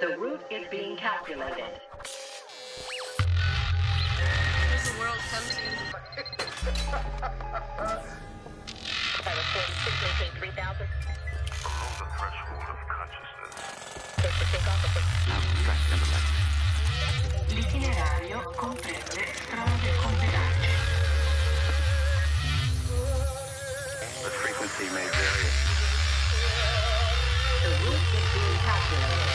The route is being calculated. Does the world come to you? At a 46 3,000. Below the threshold of consciousness. Abstract intellect. L'itinerario comprende strade con pedaggi. The frequency may vary. The route is being calculated.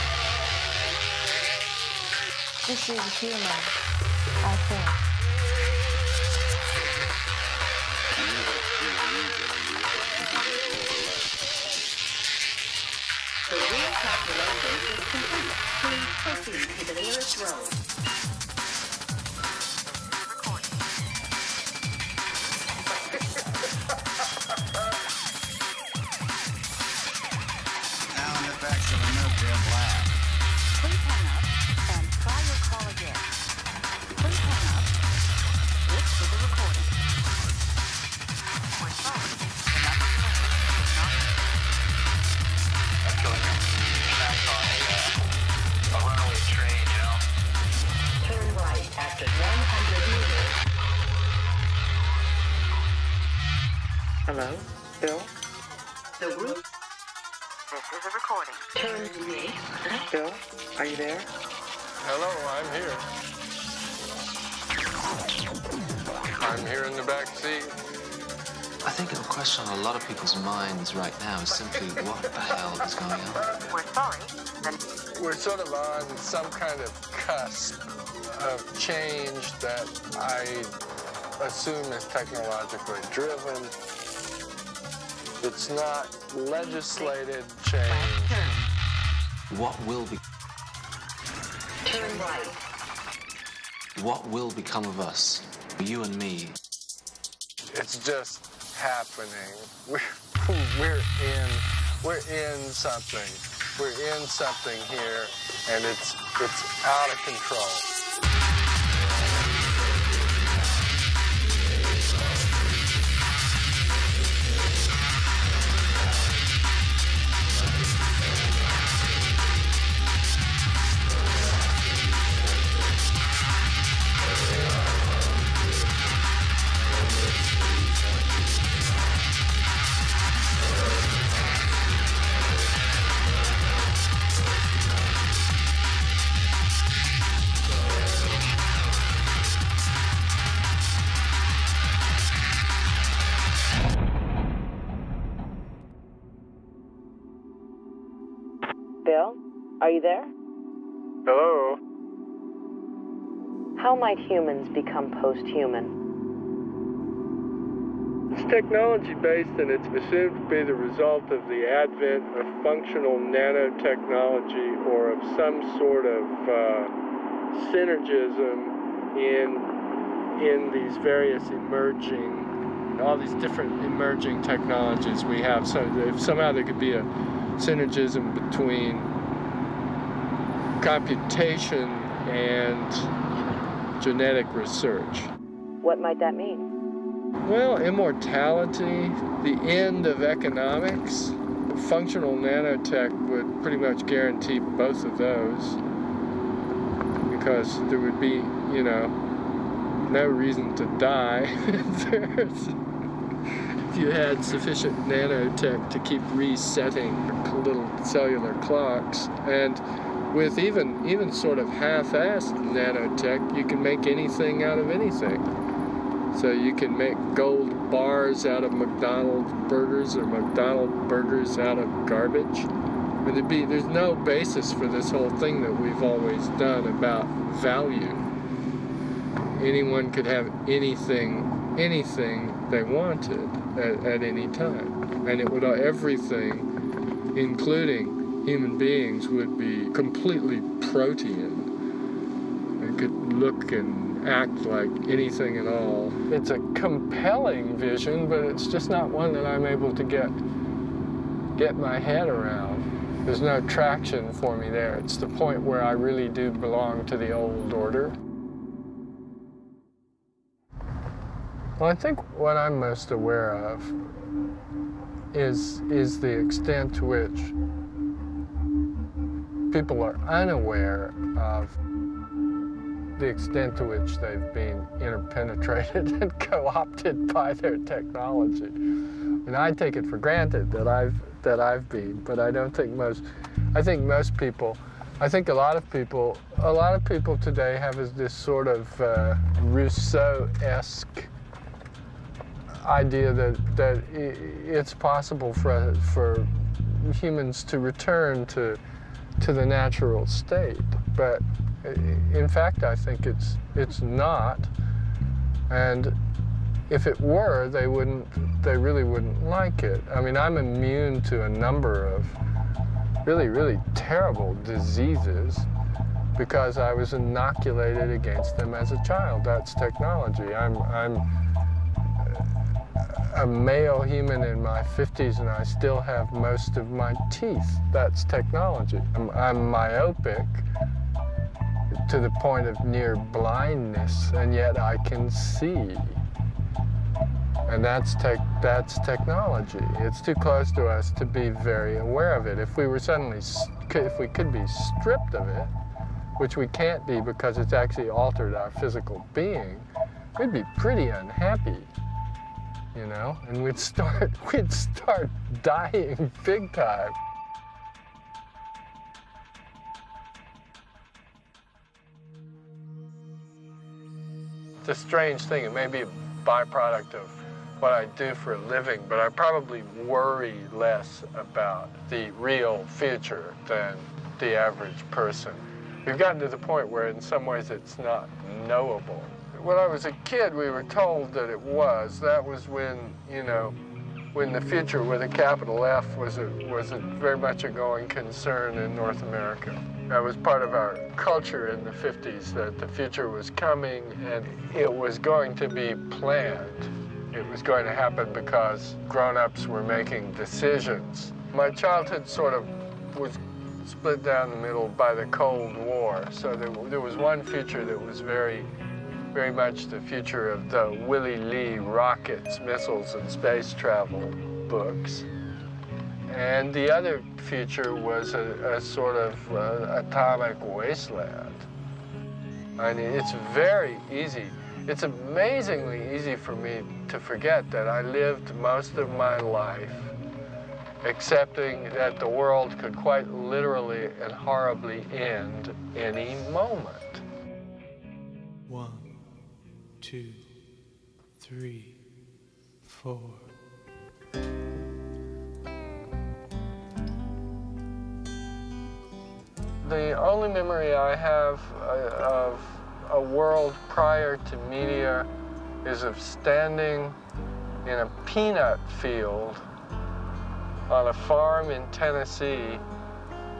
This is human, I think. The route calculation is complete. Please proceed to the nearest road. Now in the effects of a nuclear blast. Please hang up and try your call again. Please hang up. This is a recording. We're sorry. The number played is not. I'm feeling back on a runaway train, you know? Turn right after 100 meters. Hello, Bill? The route This is a recording. turns left. Bill, are you there? Hello, I'm here. I'm here in the back seat. I think a question on a lot of people's minds right now is simply what the hell is going on? We're sorry. The We're sort of on some kind of cusp of change that I assume is technologically driven. It's not legislated change. What will be? Turn right. What will become of us? You and me. It's just happening. We're in something. We're in something here, and it's out of control. Bill, are you there? Hello? How might humans become post-human? It's technology-based, and it's assumed to be the result of the advent of functional nanotechnology or of some sort of synergism in these various all these different emerging technologies we have. So if somehow there could be a synergism between computation and genetic research. What might that mean? Well, immortality, the end of economics. Functional nanotech would pretty much guarantee both of those, because there would be, no reason to die if you had sufficient nanotech to keep resetting little cellular clocks. And with even sort of half-assed nanotech, you can make anything out of anything. So you can make gold bars out of McDonald's burgers or McDonald's burgers out of garbage. And there's no basis for this whole thing that we've always done about value. Anyone could have anything they wanted at any time. And it would, everything, including human beings, would be completely protean. It could look and act like anything at all. It's a compelling vision, but it's just not one that I'm able to get my head around. There's no traction for me there. It's the point where I really do belong to the old order. Well, I think what I'm most aware of is the extent to which people are unaware of the extent to which they've been interpenetrated and co-opted by their technology. And I take it for granted that I've been, but I don't think most. I think most people. I think a lot of people today have this sort of Rousseau-esque idea that it's possible for humans to return to the natural state, but in fact I think it's not. And if it were, they really wouldn't like it. I mean, I'm immune to a number of really terrible diseases because I was inoculated against them as a child. That's technology. I'm a male human in my 50s and I still have most of my teeth. That's technology. I'm myopic to the point of near blindness, and yet I can see. And that's technology. It's too close to us to be very aware of it. If we could be stripped of it, which we can't be because it's actually altered our physical being, we'd be pretty unhappy, you know? And we'd start dying big time. It's a strange thing. It may be a byproduct of what I do for a living, but I probably worry less about the real future than the average person. We've gotten to the point where in some ways it's not knowable. When I was a kid, we were told that it was. That was when, you know, when the future with a capital F was very much a going concern in North America. That was part of our culture in the 50s, that the future was coming and it was going to be planned. It was going to happen because grown-ups were making decisions. My childhood sort of was split down the middle by the Cold War, so there was one future that was very much the future of the Willie Lee rockets, missiles, and space travel books. And the other future was a sort of atomic wasteland. I mean, it's very easy. It's amazingly easy for me to forget that I lived most of my life accepting that the world could quite literally and horribly end any moment. 1, 2, 3, 4. The only memory I have of a world prior to media is of standing in a peanut field on a farm in Tennessee,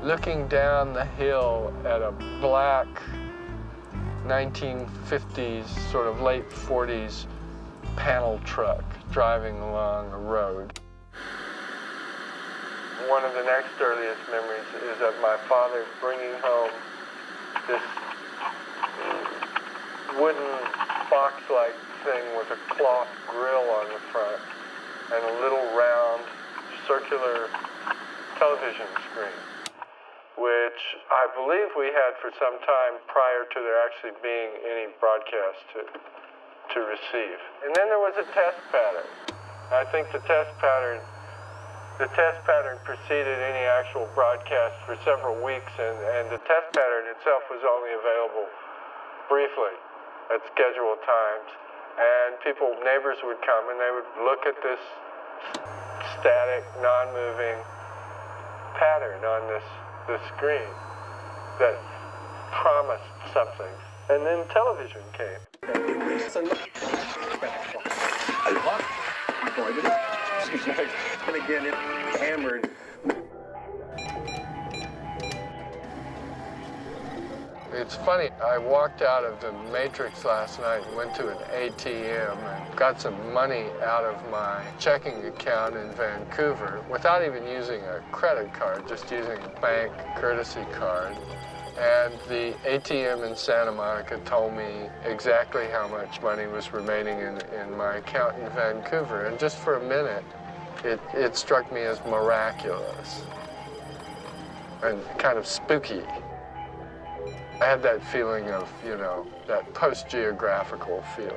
looking down the hill at a black 1950s, sort of late 40s panel truck driving along a road. One of the next earliest memories is of my father bringing home this wooden box-like thing with a cloth grill on the front and a little round circular television screen, which I believe we had for some time prior to there actually being any broadcast to receive. And then there was a test pattern. I think the test pattern preceded any actual broadcast for several weeks, and the test pattern itself was only available briefly at scheduled times. And neighbors would come and they would look at this static, non-moving pattern on this screen that promised something. And then television came. And again, it hammered. It's funny, I walked out of the Matrix last night and went to an ATM and got some money out of my checking account in Vancouver without even using a credit card, just using a bank courtesy card. And the ATM in Santa Monica told me exactly how much money was remaining in my account in Vancouver. And just for a minute, it struck me as miraculous. and kind of spooky. I had that feeling of, you know, that post-geographical feeling.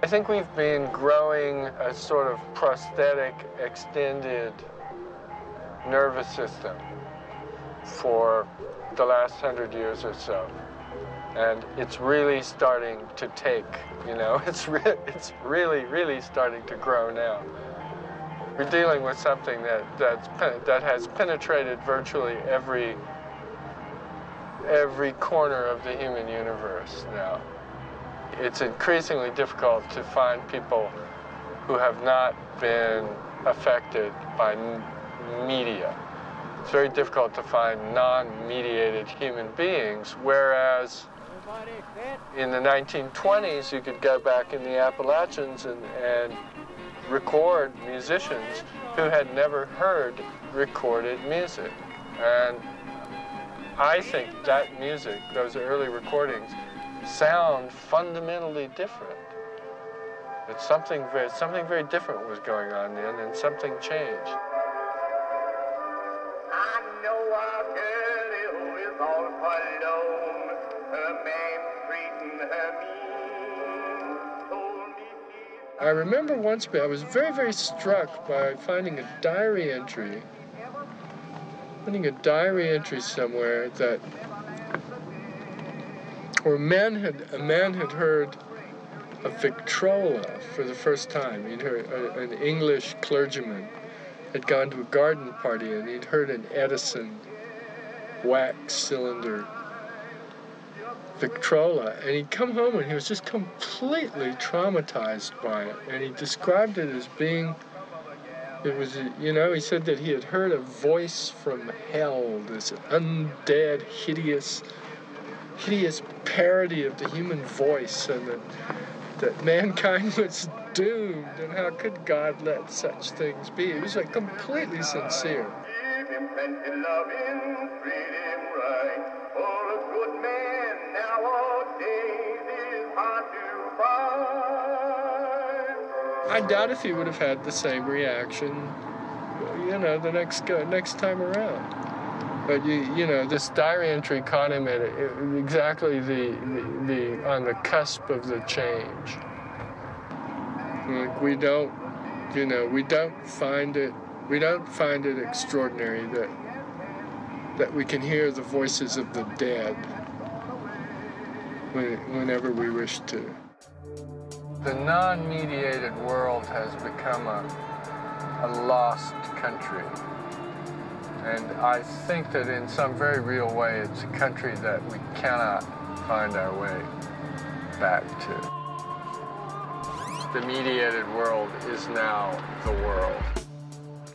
I think we've been growing a sort of prosthetic, extended nervous system for the last 100 years or so. And it's really starting to take, you know, it's really starting to grow now. We're dealing with something that has penetrated virtually every corner of the human universe now. It's increasingly difficult to find people who have not been affected by media. It's very difficult to find non-mediated human beings, whereas in the 1920s, you could go back in the Appalachians and record musicians who had never heard recorded music. And I think that music, those early recordings, sound fundamentally different. It's something very different was going on then, and something changed. I know our girl is all alone. Her man treating her mean. Told me I remember once I was very struck by finding a diary entry somewhere that where a man had heard a Victrola for the first time. He'd heard an English clergyman had gone to a garden party and he'd heard an Edison wax cylinder Victrola, and he'd come home and he was just completely traumatized by it, and he described it as being, it was, you know, he said that he had heard a voice from hell, this undead, hideous parody of the human voice, and that mankind was doomed, and how could God let such things be? He was like completely sincere. give him plenty loving, treat him right. For a good man nowadays is hard to find. I doubt if he would have had the same reaction, you know, the next time around. But you know, this diary entry caught him at exactly on the cusp of the change. Like we don't find it extraordinary that we can hear the voices of the dead whenever we wish to. The non-mediated world has become a lost country. And I think that in some very real way, it's a country that we cannot find our way back to. The mediated world is now the world.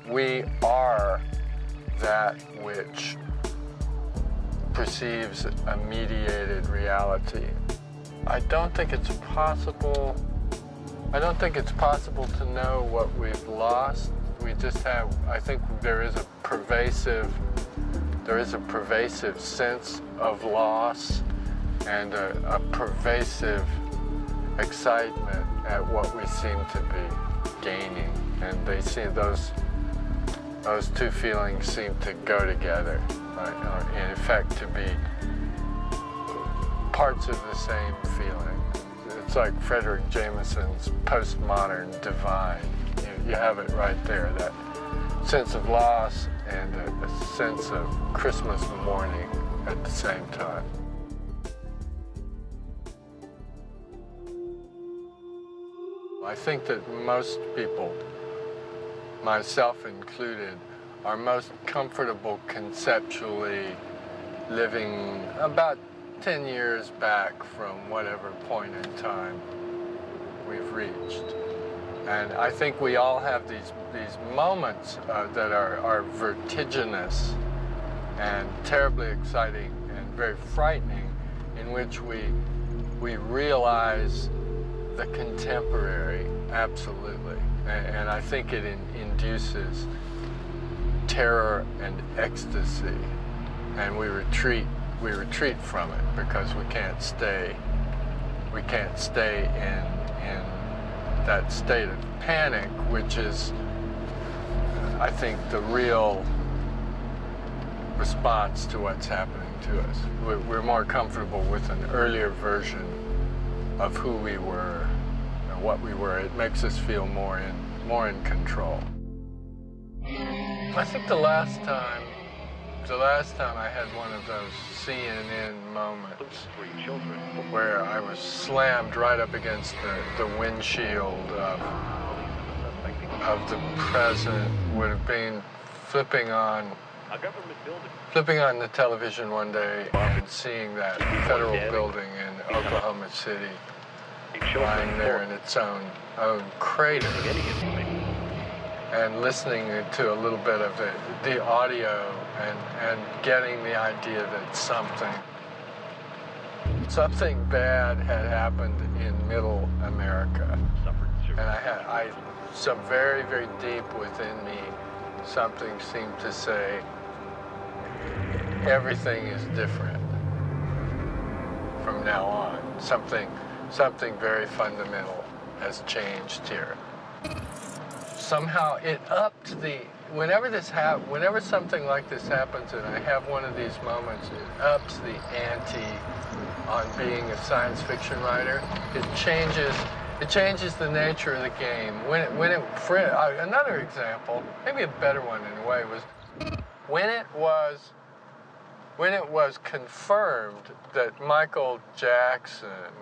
We are that which perceives a mediated reality. I don't think it's possible to know what we've lost. We just have, I think there is a pervasive sense of loss and a pervasive excitement at what we seem to be gaining. And they seem, those two feelings seem to go together, or in effect to be parts of the same feeling. It's like Frederick Jameson's postmodern divine. You have it right there, that sense of loss and a sense of Christmas morning at the same time. I think that most people, myself included, are most comfortable conceptually living about 10 years back from whatever point in time we've reached. And I think we all have these moments that are vertiginous and terribly exciting and very frightening, in which we realize the contemporary, absolutely. And I think it induces terror and ecstasy, and we retreat from it because we can't stay in that state of panic, which is, I think, the real response to what's happening to us. We're more comfortable with an earlier version of who we were and what we were. It makes us feel more in control. I think the last time I had one of those CNN moments where I was slammed right up against the windshield of the president would have been flipping on the television one day and seeing that federal building in Oklahoma City lying there in its own crater, and listening to a little bit of the audio and getting the idea that something bad had happened in Middle America, and some very, very deep within me, something seemed to say, everything is different from now on. Something very fundamental has changed here. Somehow it upped whenever something like this happens and I have one of these moments, it ups the ante on being a science fiction writer. It changes the nature of the game. Another example, maybe a better one in a way, was when it was confirmed that Michael Jackson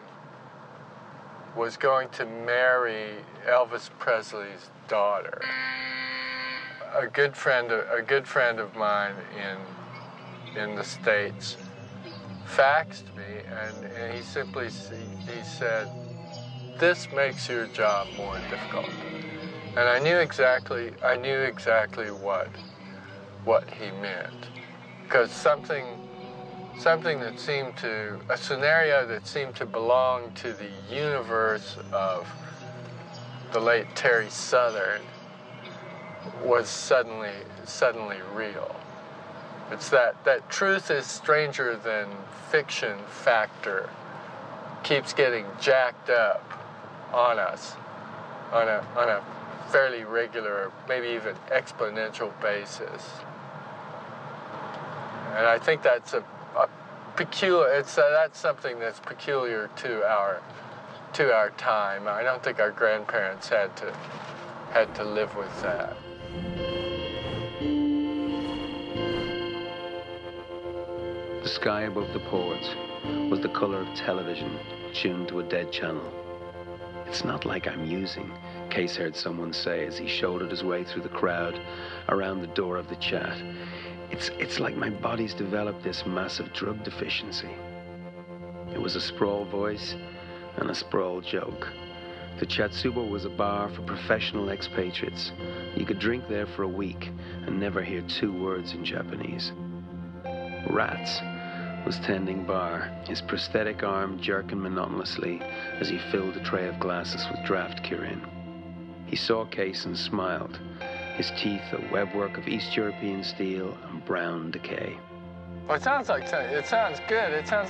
was going to marry Elvis Presley's daughter. A good friend of mine in the States faxed me, and he said, "This makes your job more difficult." And I knew exactly what he meant, because a scenario that seemed to belong to the universe of the late Terry Southern was suddenly real. It's that truth is stranger than fiction factor keeps getting jacked up on us on a fairly regular, maybe even exponential basis. And I think that's that's something that's peculiar to our time. I don't think our grandparents had to live with that. The sky above the ports was the color of television tuned to a dead channel. "It's not like I'm using," Case heard someone say as he shouldered his way through the crowd around the door of the chat. It's like my body's developed this massive drug deficiency." It was a sprawl voice and a sprawl joke. The Chatsuba was a bar for professional expatriates. You could drink there for a week and never hear 2 words in Japanese. Rats was tending bar, his prosthetic arm jerking monotonously as he filled a tray of glasses with draft Kirin. He saw Case and smiled, his teeth a webwork of East European steel and brown decay. Well, it sounds good. It sounds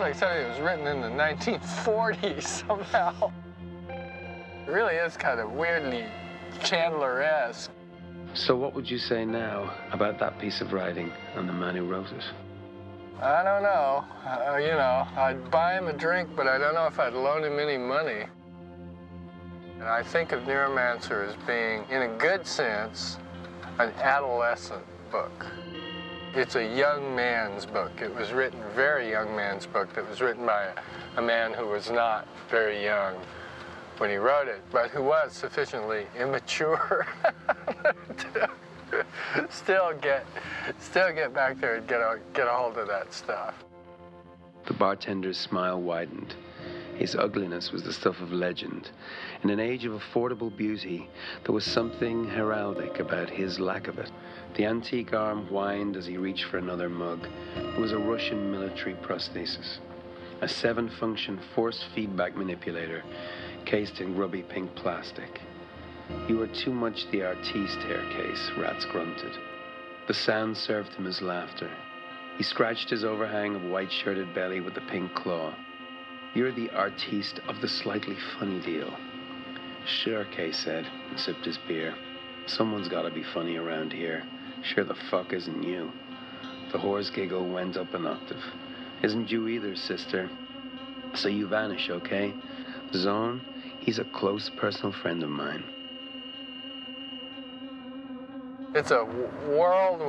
like something that was written in the 1940s somehow. It really is kind of weirdly Chandler-esque. So what would you say now about that piece of writing and the man who wrote it? I don't know. I'd buy him a drink, but I don't know if I'd loan him any money. And I think of Neuromancer as being, in a good sense, an adolescent book. It's a young man's book. It was written, very young man's book, that was written by a man who was not very young when he wrote it, but who was sufficiently immature to still get back there and get a hold of that stuff. The bartender's smile widened. His ugliness was the stuff of legend. In an age of affordable beauty, there was something heraldic about his lack of it. The antique arm whined as he reached for another mug. It was a Russian military prosthesis, a 7-function force feedback manipulator cased in grubby pink plastic. "You are too much the artiste here, Case," Rats grunted. The sound served him as laughter. He scratched his overhang of white-shirted belly with the pink claw. "You're the artiste of the slightly funny deal." "Sure," Case said, and sipped his beer. "Someone's got to be funny around here. Sure the fuck isn't you." The whore's giggle went up an octave. Isn't you either, sister? So you vanish, okay? Zone, he's a close personal friend of mine. It's a world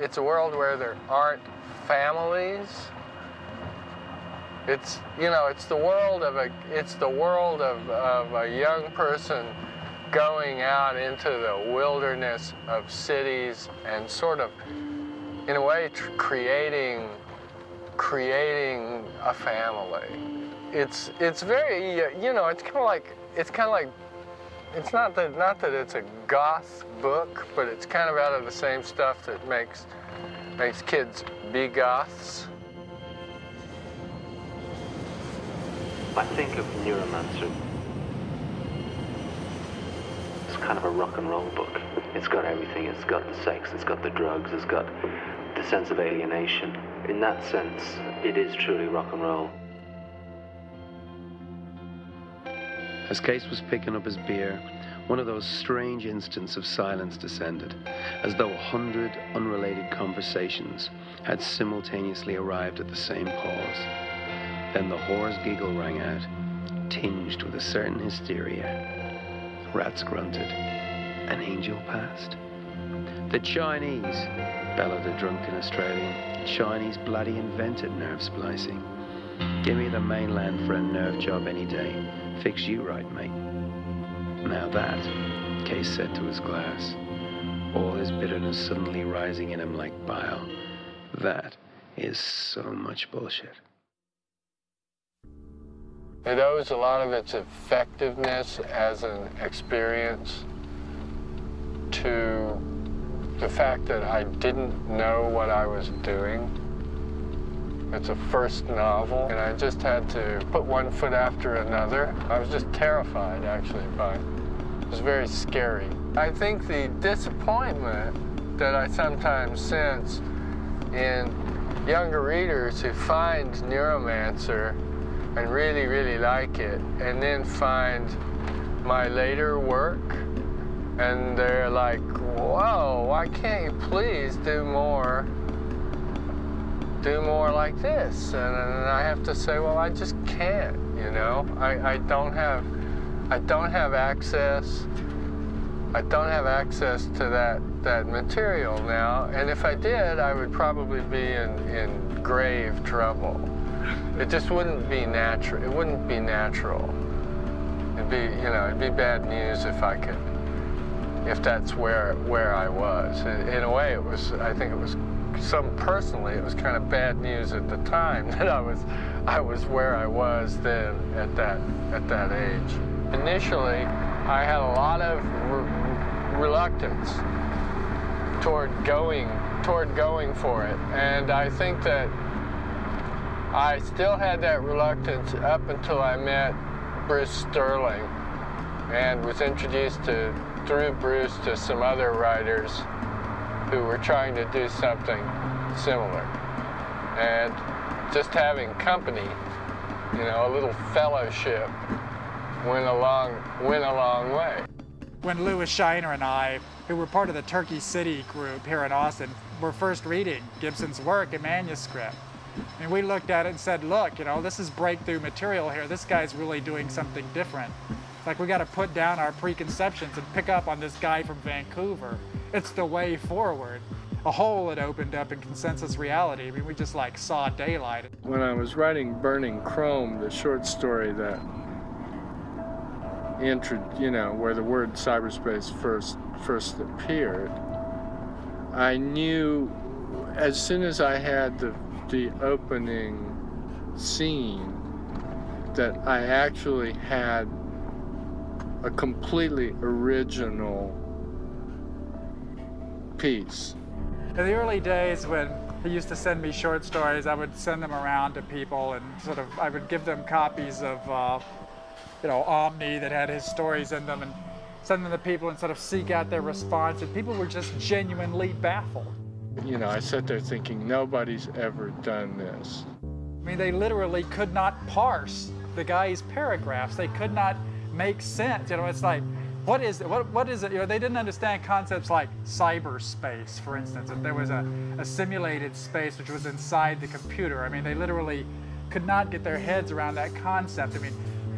it's a world where there aren't families. It's, you know, it's the world of a young person going out into the wilderness of cities and sort of, in a way, creating a family. It's very, you know, it's kind of like, it's not that it's a goth book, but it's kind of out of the same stuff that makes kids be goths. I think of Neuromancer as kind of a rock and roll book. It's got everything. It's got the sex, it's got the drugs, it's got the sense of alienation. In that sense, it is truly rock and roll. As Case was picking up his beer, one of those strange instants of silence descended, as though 100 unrelated conversations had simultaneously arrived at the same pause. Then the whore's giggle rang out, tinged with a certain hysteria. Rats grunted. An angel passed. The Chinese, bellowed a drunken Australian. Chinese bloody invented nerve splicing. Give me the mainland for a nerve job any day. Fix you right, mate. Now that, Case said to his glass, all his bitterness suddenly rising in him like bile, that is so much bullshit. It owes a lot of its effectiveness as an experience to the fact that I didn't know what I was doing. It's a first novel, and I just had to put one foot after another. I was just terrified, actually, by it. It was very scary. I think the disappointment that I sometimes sense in younger readers who find Neuromancer and really, really like it, and then find my later work, and they're like, whoa, why can't you please do more like this? And I have to say, well, I just can't, you know? I don't have access to that material now, and if I did, I would probably be in grave trouble. It just wouldn't be natural. It wouldn't be natural. It'd be, you know, it'd be bad news if that's where I was. In a way, I think it was, personally, it was kind of bad news at the time that I was where I was then at that age. Initially, I had a lot of reluctance toward going for it, and I think that I still had that reluctance up until I met Bruce Sterling and was introduced through Bruce to some other writers who were trying to do something similar. And just having company, you know, a little fellowship went a long way. When Louis Shiner and I, who were part of the Turkey City group here in Austin, were first reading Gibson's work in manuscript, and we looked at it and said, look, you know, this is breakthrough material here. This guy's really doing something different. It's like we got to put down our preconceptions and pick up on this guy from Vancouver. It's the way forward. A hole had opened up in consensus reality. I mean, we just like saw daylight. When I was writing Burning Chrome, the short story that where the word cyberspace first appeared, I knew as soon as I had the opening scene that I actually had a completely original piece. In the early days when he used to send me short stories, I would send them around to people and I would give them copies of Omni that had his stories in them and send them to people and sort of seek out their response, and people were just genuinely baffled. You know, I sat there thinking, nobody's ever done this. I mean, they literally could not parse the guy's paragraphs. They could not make sense. You know, it's like What is it? What is it? You know, they didn't understand concepts like cyberspace, for instance. If there was a simulated space which was inside the computer, I mean, they literally could not get their heads around that concept. I mean,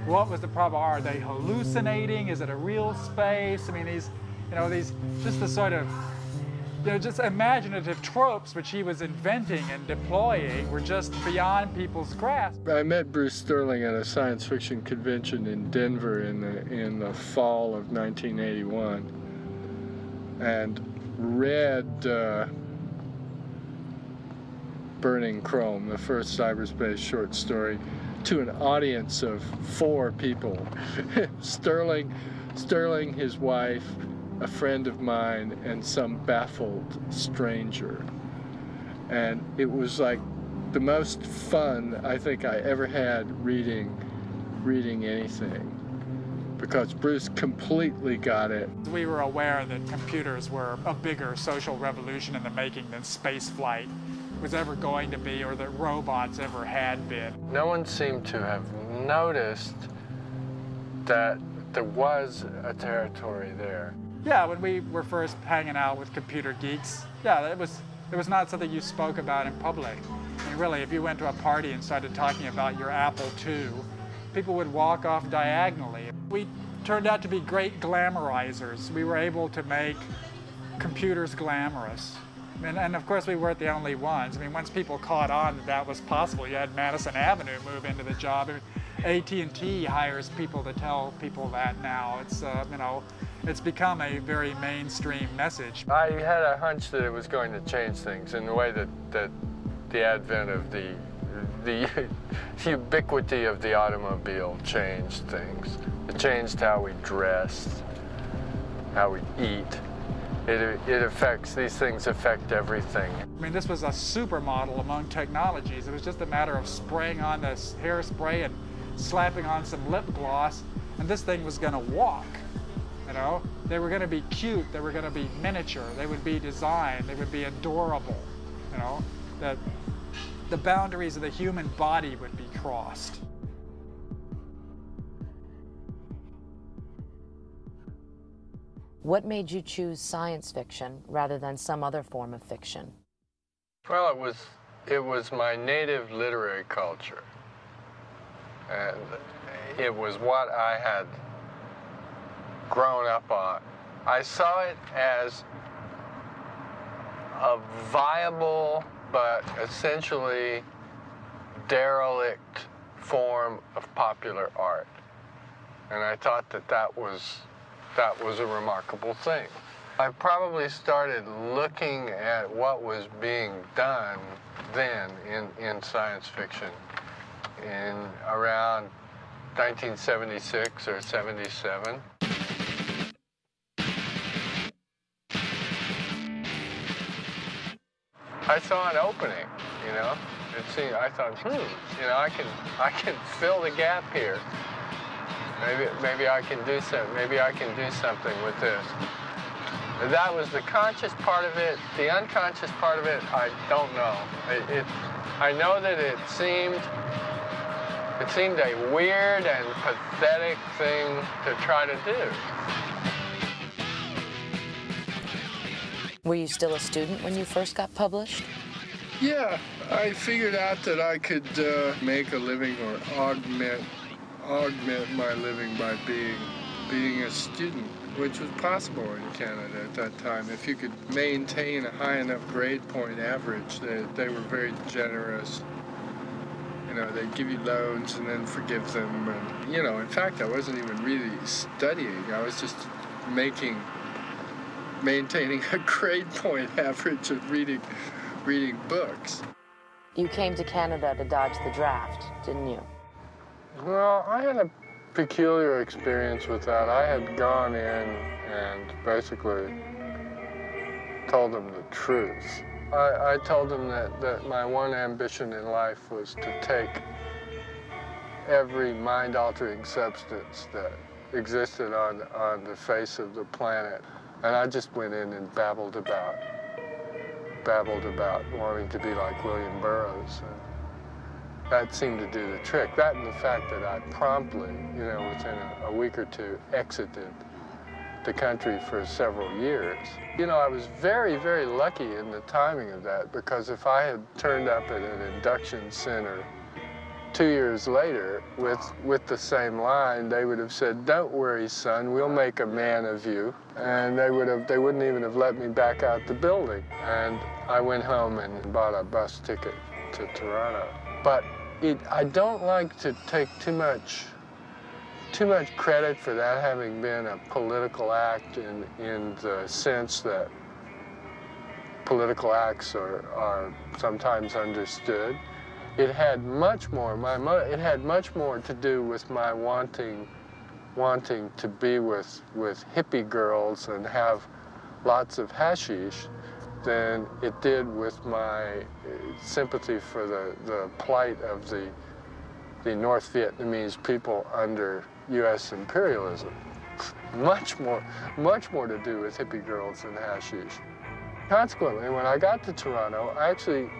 what was the problem? Are they hallucinating? Is it a real space? I mean, these just the sort of, just imaginative tropes which he was inventing and deploying were just beyond people's grasp. I met Bruce Sterling at a science fiction convention in Denver in the fall of 1981 and read Burning Chrome, the first cyberspace short story, to an audience of 4 people. Sterling, his wife, a friend of mine, and some baffled stranger. And it was like the most fun I think I ever had reading anything, because Bruce completely got it. We were aware that computers were a bigger social revolution in the making than space flight was ever going to be, or that robots ever had been. No one seemed to have noticed that there was a territory there. Yeah, when we were first hanging out with computer geeks, yeah, it was not something you spoke about in public. I mean, really, if you went to a party and started talking about your Apple II, people would walk off diagonally. We turned out to be great glamorizers. We were able to make computers glamorous. And of course, we weren't the only ones. I mean, once people caught on that was possible, you had Madison Avenue move into the job. AT&T hires people to tell people that now. It's, it's become a very mainstream message. I had a hunch that it was going to change things in the way that the advent of the ubiquity of the automobile changed things. It changed how we dressed, how we eat. These things affect everything. I mean, this was a supermodel among technologies. It was just a matter of spraying on this hairspray and slapping on some lip gloss, and this thing was going to walk. You know, they were going to be cute, they were going to be miniature, they would be designed, they would be adorable. You know, that the boundaries of the human body would be crossed. What made you choose science fiction rather than some other form of fiction? Well, it was my native literary culture. And it was what I had grown up on. I saw it as a viable but essentially derelict form of popular art. And I thought that was a remarkable thing. I probably started looking at what was being done then in science fiction in around 1976 or 77. I saw an opening, you know. I thought, you know, I can fill the gap here. Maybe I can do something. Maybe I can do something with this. That was the conscious part of it. The unconscious part of it, I don't know. I know that it seemed a weird and pathetic thing to try to do. Were you still a student when you first got published? Yeah, I figured out that I could make a living or augment my living by being a student, which was possible in Canada at that time. If you could maintain a high enough grade point average, they were very generous. You know, they'd give you loans and then forgive them. And, you know, in fact, I wasn't even really studying. I was just maintaining a grade point average of reading books. You came to Canada to dodge the draft, didn't you? Well, I had a peculiar experience with that. I had gone in and basically told them the truth. I told them that my one ambition in life was to take every mind-altering substance that existed on the face of the planet. And I just went in and babbled about wanting to be like William Burroughs. That seemed to do the trick. That and the fact that I promptly, you know, within a week or two, exited the country for several years. You know, I was very, very lucky in the timing of that, because if I had turned up at an induction center 2 years later with the same line, they would have said, "Don't worry, son, we'll make a man of you." And they wouldn't even have let me back out the building. And I went home and bought a bus ticket to Toronto. But I don't like to take too much credit for that having been a political act in the sense that political acts are sometimes understood. It had much more. It had much more to do with my wanting to be with hippie girls and have lots of hashish than it did with my sympathy for the plight of the North Vietnamese people under U.S. imperialism. Much more to do with hippie girls than hashish. Consequently, when I got to Toronto, actually,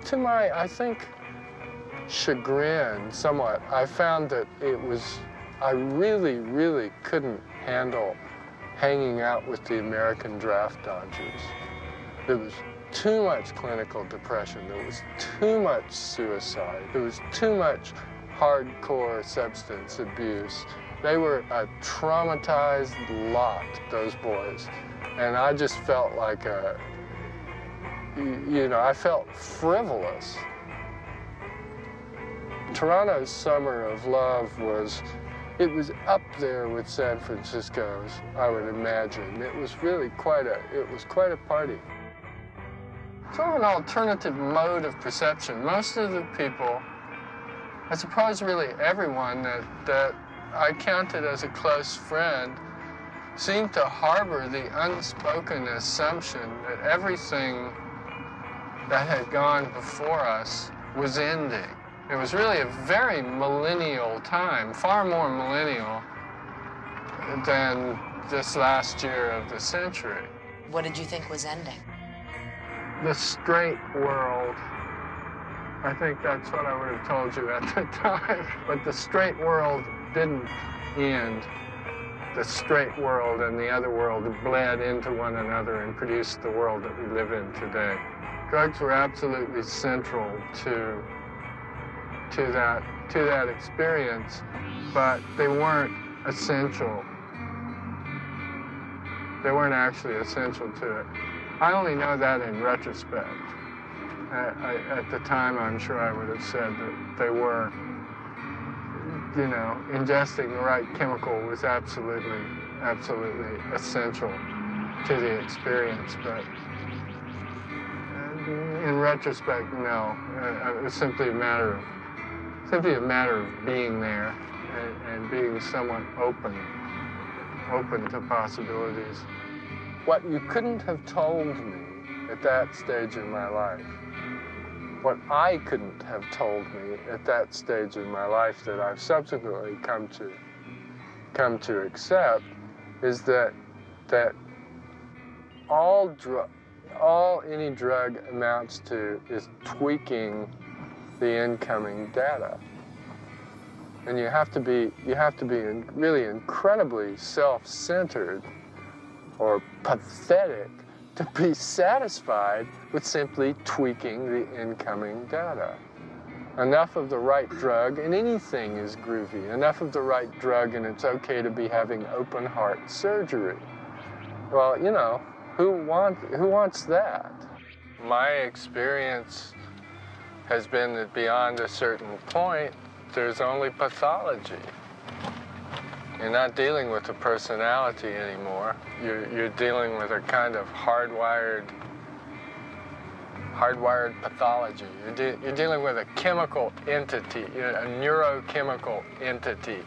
to my, I think, chagrin somewhat, I found that I really, really couldn't handle hanging out with the American draft dodgers. There was too much clinical depression. There was too much suicide. There was too much hardcore substance abuse. They were a traumatized lot, those boys. And I just felt like I felt frivolous. Toronto's Summer of Love was up there with San Francisco's, I would imagine. It was really quite a party. Sort of an alternative mode of perception. Most of the people, I suppose really everyone that I counted as a close friend, seemed to harbor the unspoken assumption that everything that had gone before us was ending. It was really a very millennial time, far more millennial than this last year of the century. What did you think was ending? The straight world. I think that's what I would have told you at the time. But the straight world didn't end. The straight world and the other world bled into one another and produced the world that we live in today. Drugs were absolutely central to that experience, but they weren't essential. They weren't actually essential to it. I only know that in retrospect. At the time, I'm sure I would have said that they were, ingesting the right chemical was absolutely essential to the experience, but in retrospect, no. It was simply a matter of being there and being somewhat open to possibilities. What you couldn't have told me at that stage in my life, what I couldn't have told me at that stage in my life that I've subsequently come to accept, is that all any drug amounts to is tweaking the incoming data. And you have to be really incredibly self-centered or pathetic to be satisfied with simply tweaking the incoming data. Enough of the right drug and anything is groovy. Enough of the right drug and it's okay to be having open heart surgery. Well, who wants that? My experience has been that beyond a certain point, there's only pathology. You're not dealing with a personality anymore. You're dealing with a kind of hardwired pathology. You're dealing with a chemical entity, a neurochemical entity.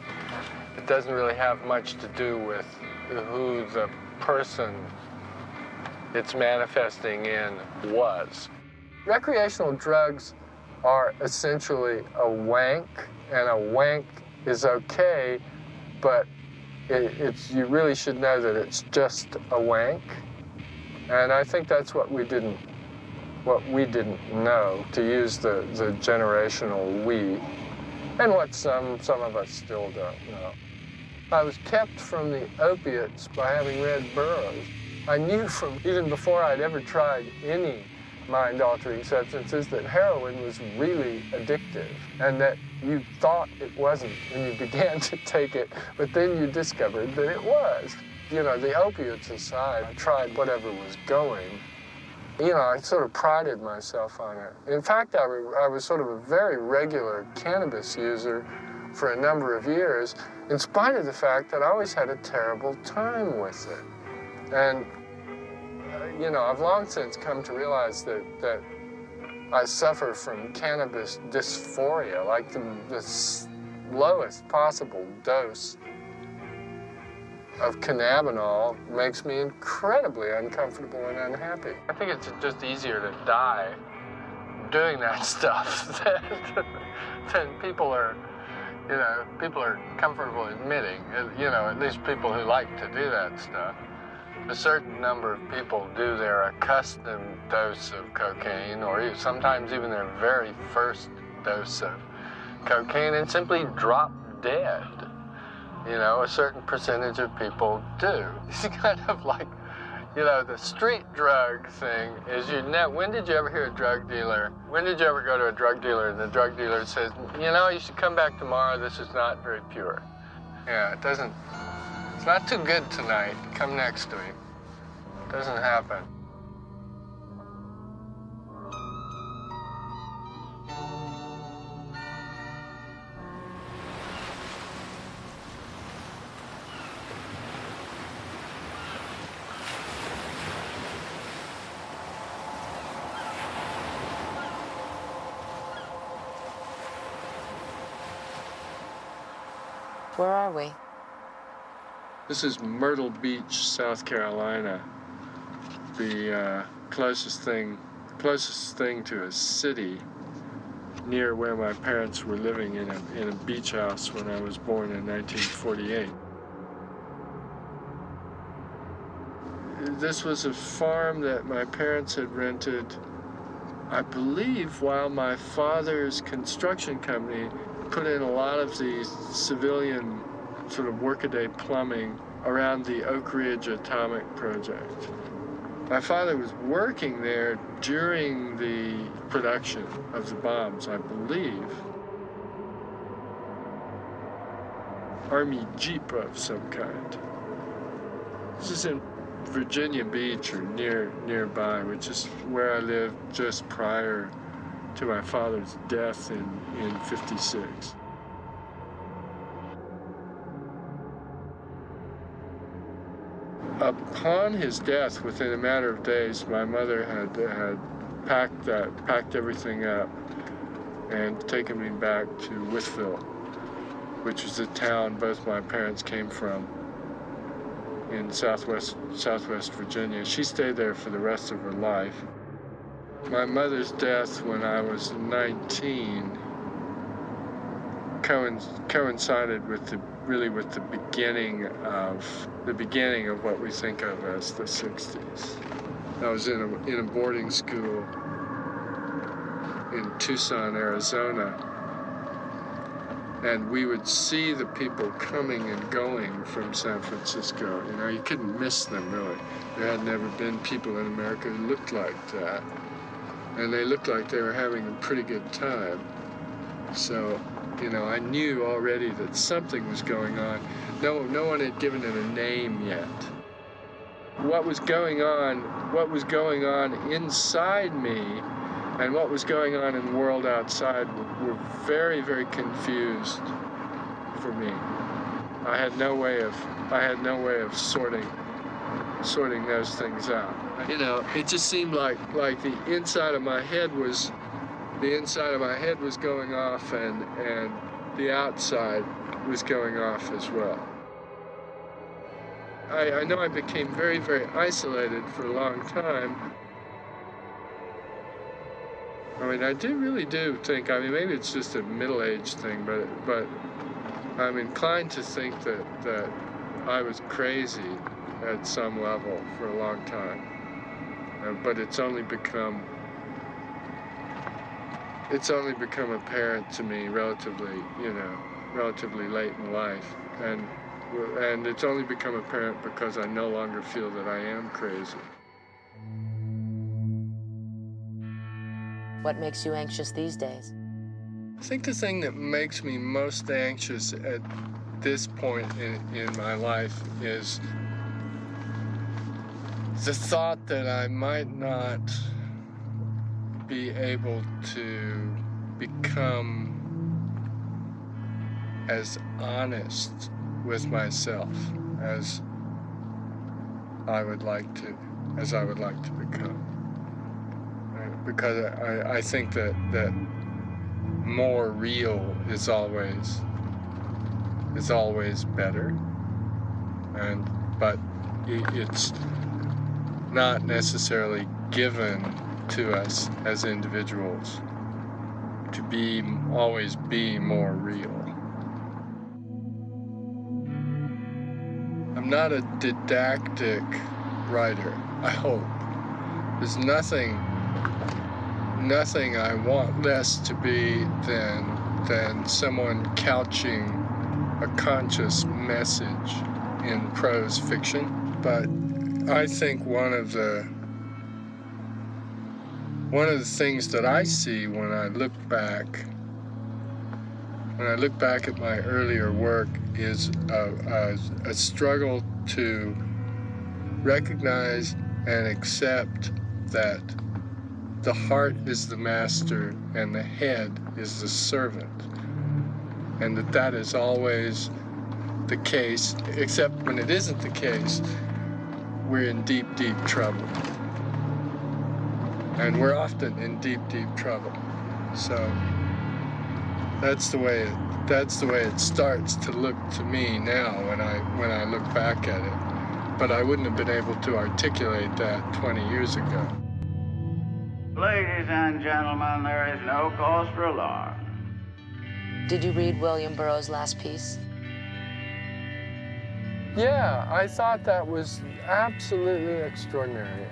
It doesn't really have much to do with who the person it's manifesting in was. Recreational drugs are essentially a wank, and a wank is okay, but you really should know that it's just a wank. And I think that's what we didn't know, to use the generational we, and what some of us still don't know. I was kept from the opiates by having read Burroughs. I knew from even before I'd ever tried any mind-altering substances that heroin was really addictive, and that you thought it wasn't when you began to take it, but then you discovered that it was. You know, the opiates aside, I tried whatever was going. You know, I sort of prided myself on it. In fact, I was sort of a very regular cannabis user for a number of years, in spite of the fact that I always had a terrible time with it. And you know, I've long since come to realize that I suffer from cannabis dysphoria, like the lowest possible dose of cannabinol makes me incredibly uncomfortable and unhappy. I think it's just easier to die doing that stuff than people are comfortable admitting, you know, at least people who like to do that stuff. A certain number of people do their accustomed dose of cocaine, or sometimes even their very first dose of cocaine, and simply drop dead. You know, a certain percentage of people do. It's kind of like, you know, the street drug thing is when did you ever hear a drug dealer? When did you ever go to a drug dealer and the drug dealer says, you know, you should come back tomorrow, this is not very pure. Yeah, it's not too good tonight. Come next week. Doesn't happen. Where are we? This is Myrtle Beach, South Carolina. The closest thing to a city near where my parents were living in a beach house when I was born in 1948. This was a farm that my parents had rented, I believe, while my father's construction company put in a lot of the civilian sort of workaday plumbing around the Oak Ridge Atomic Project. My father was working there during the production of the bombs, I believe. Army Jeep of some kind. This is in Virginia Beach or nearby, which is where I lived just prior to my father's death in 56. Upon his death, within a matter of days, my mother had packed everything up and taken me back to Withville, which was the town both my parents came from in southwest Virginia. She stayed there for the rest of her life. My mother's death when I was 19 coincided with the beginning of what we think of as the 60s. I was in a boarding school in Tucson, Arizona, and we would see the people coming and going from San Francisco. You know, you couldn't miss them, really. There had never been people in America who looked like that, and they looked like they were having a pretty good time. So, you know, I knew already that something was going on. No one had given it a name yet. What was going on inside me and what was going on in the world outside were very, very confused for me. I had no way of sorting those things out. You know, it just seemed like the inside of my head was going off and the outside was going off as well. I know I became very, very isolated for a long time. I mean, I really do think, I mean, maybe it's just a middle-aged thing, but I'm inclined to think that I was crazy at some level for a long time. But it's only become apparent to me relatively late in life. And And it's only become apparent because I no longer feel that I am crazy. What makes you anxious these days? I think the thing that makes me most anxious at this point in my life is the thought that I might not be able to become as honest with myself as I would like to become. Because I think that more real is always better, but it's not necessarily given to us as individuals to always be more real. I'm not a didactic writer, I hope. There's nothing I want less to be than someone couching a conscious message in prose fiction. But I think one of the things that I see when I look back at my earlier work is a struggle to recognize and accept that the heart is the master and the head is the servant, and that is always the case, except when it isn't the case, we're in deep, deep trouble. And we're often in deep, deep trouble. So that's the way it starts to look to me now when I look back at it. But I wouldn't have been able to articulate that 20 years ago. Ladies and gentlemen, there is no cause for alarm. Did you read William Burroughs' last piece? Yeah, I thought that was absolutely extraordinary.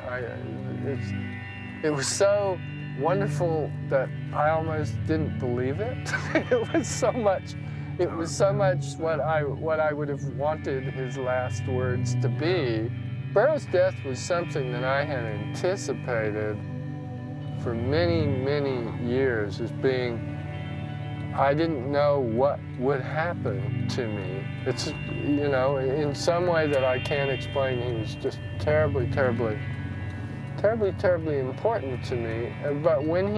It was so wonderful that I almost didn't believe it. It was so much what I would have wanted his last words to be. Burroughs' death was something that I had anticipated for many, many years as being, I didn't know what would happen to me. It's, in some way that I can't explain, he was just terribly, terribly, terribly, terribly important to me. But when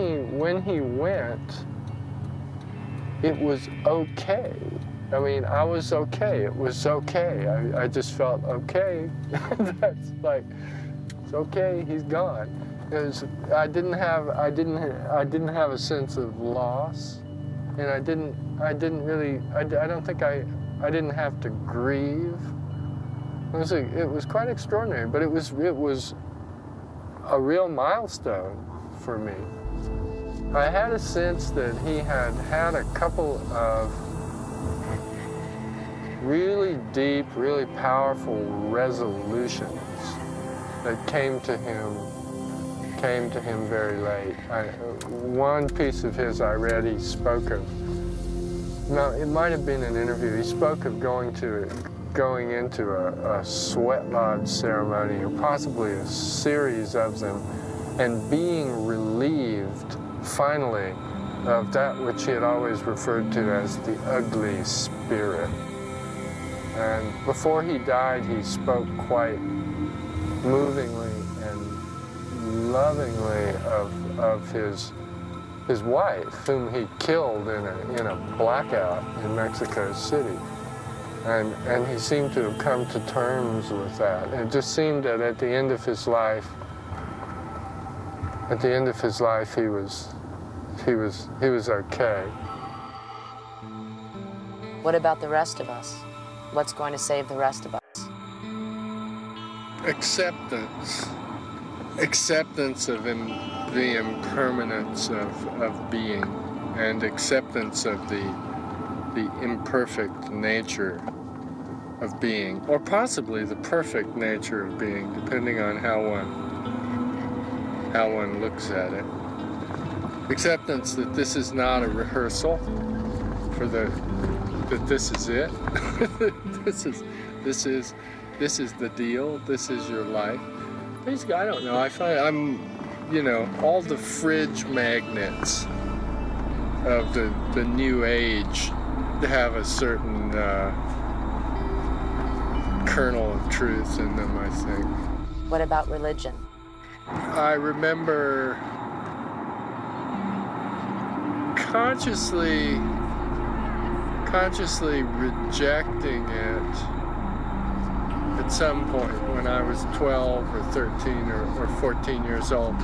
he went, it was okay. I mean, I was okay. It was okay. I just felt okay. That's like, it's okay. He's gone. I didn't have a sense of loss, and I don't think I didn't have to grieve. It was quite extraordinary, but it was a real milestone for me. I had a sense that he had a couple of really deep, really powerful resolutions that came to him very late. One piece of his I read, he spoke of, no, it might have been an interview, he spoke of going into a sweat lodge ceremony, or possibly a series of them, and being relieved, finally, of that which he had always referred to as the ugly spirit. And before he died, he spoke quite movingly and lovingly of his wife, whom he killed in a blackout in Mexico City. And he seemed to have come to terms with that. And it just seemed that at the end of his life, he was okay. What about the rest of us? What's going to save the rest of us? Acceptance. Acceptance of the impermanence of being, and acceptance of the imperfect nature of being, or possibly the perfect nature of being, depending on how one looks at it. Acceptance that this is not a rehearsal that this is it. this is the deal. This is your life. Basically, I don't know. I find I'm, all the fridge magnets of the new age have a certain kernel of truth in them, I think. What about religion? I remember consciously rejecting it at some point when I was 12 or 13 or 14 years old,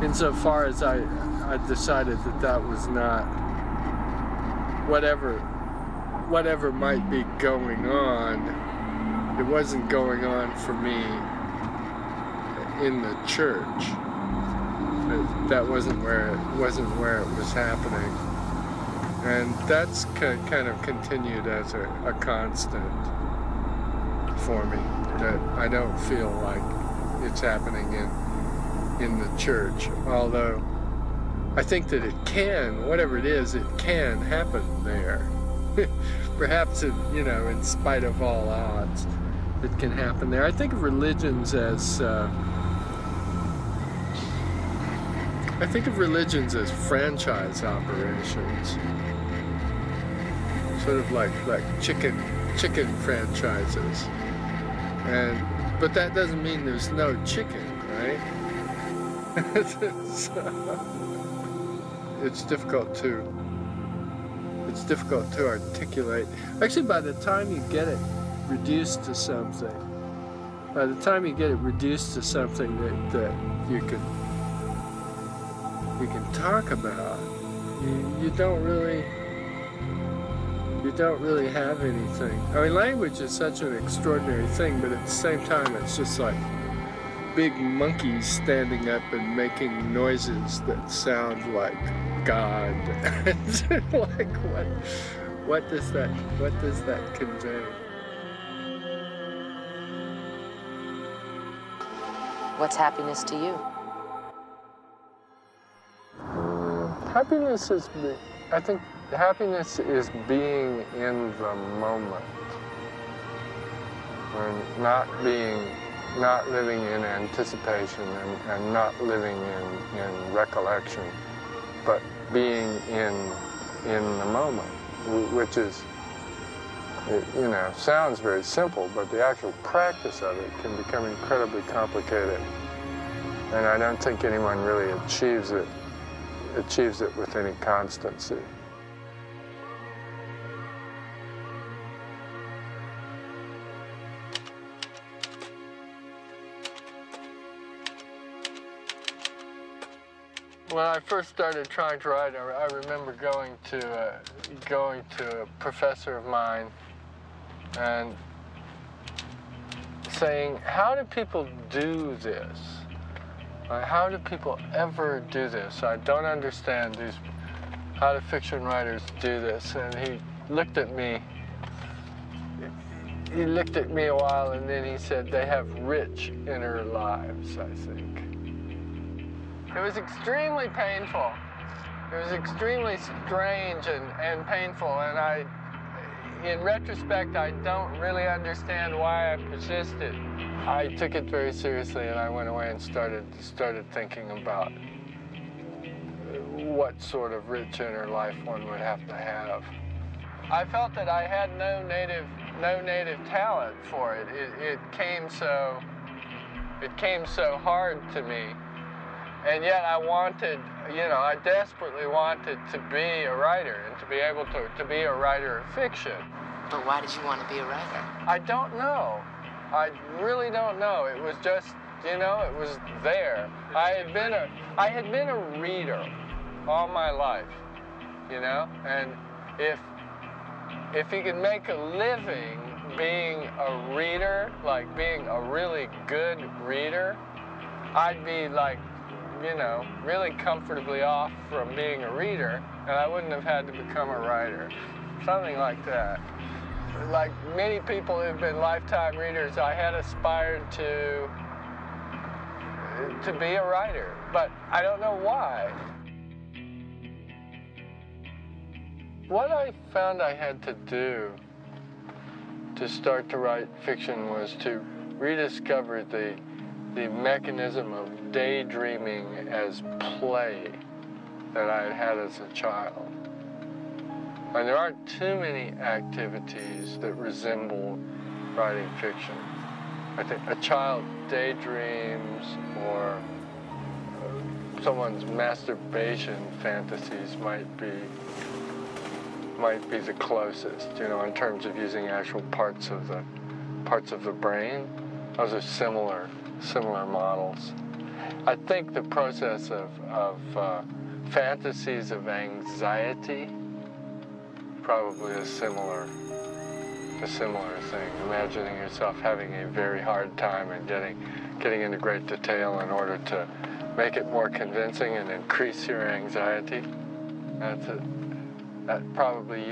insofar as I decided that was not whatever might be going on. It wasn't going on for me in the church. That wasn't where it was happening, and that's kind of continued as a constant for me. That I don't feel like it's happening in the church, although I think that it can, whatever it is, it can happen there. Perhaps in spite of all odds, it can happen there. I think of religions as franchise operations, sort of like chicken franchises, but that doesn't mean there's no chicken, right? It's difficult to articulate. Actually, by the time you get it reduced to something, that you can talk about, you don't really have anything. I mean, language is such an extraordinary thing, but at the same time, it's just like big monkeys standing up and making noises that sound like God. Like what does that convey? What's happiness to you? I think happiness is being in the moment, and not living in anticipation and not living in recollection, but being in the moment, which is, sounds very simple, but the actual practice of it can become incredibly complicated. And I don't think anyone really achieves it with any constancy. When I first started trying to write, I remember going to a professor of mine and saying, "How do people do this? How do people ever do this? I don't understand how do fiction writers do this?" And he looked at me. He looked at me a while, and then he said, "They have rich inner lives, I think." It was extremely painful. It was extremely strange and painful, and in retrospect, I don't really understand why I persisted. I took it very seriously, and I went away and started thinking about what sort of rich inner life one would have to have. I felt that I had no native talent for it. It came so hard to me. And yet I desperately wanted to be a writer and to be able to be a writer of fiction. But why did you want to be a writer? I don't know. I really don't know. It was just, it was there. I had been a reader all my life, and if you could make a living being a reader, like being a really good reader, I'd be like, really comfortably off from being a reader, and I wouldn't have had to become a writer. Something like that. Like many people who've been lifetime readers, I had aspired to be a writer, but I don't know why. What I found I had to do to start to write fiction was to rediscover the mechanism of daydreaming as play that I had had as a child. And there aren't too many activities that resemble writing fiction. I think a child daydreams, or someone's masturbation fantasies might be the closest, you know, in terms of using actual parts of the brain. Those are similar models. I think the process of fantasies of anxiety, probably a similar thing. Imagining yourself having a very hard time and getting into great detail in order to make it more convincing and increase your anxiety. That probably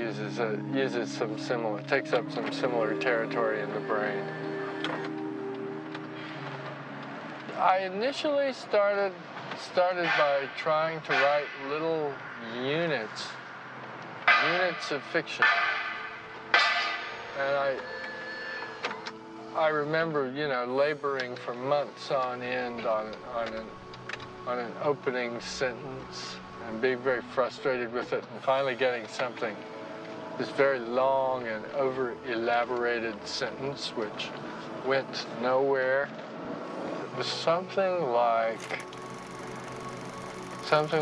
takes up some similar territory in the brain. I initially started by trying to write little units of fiction. And I remember, you know, laboring for months on end on an opening sentence and being very frustrated with it, and finally getting this very long and over-elaborated sentence which went nowhere. It was something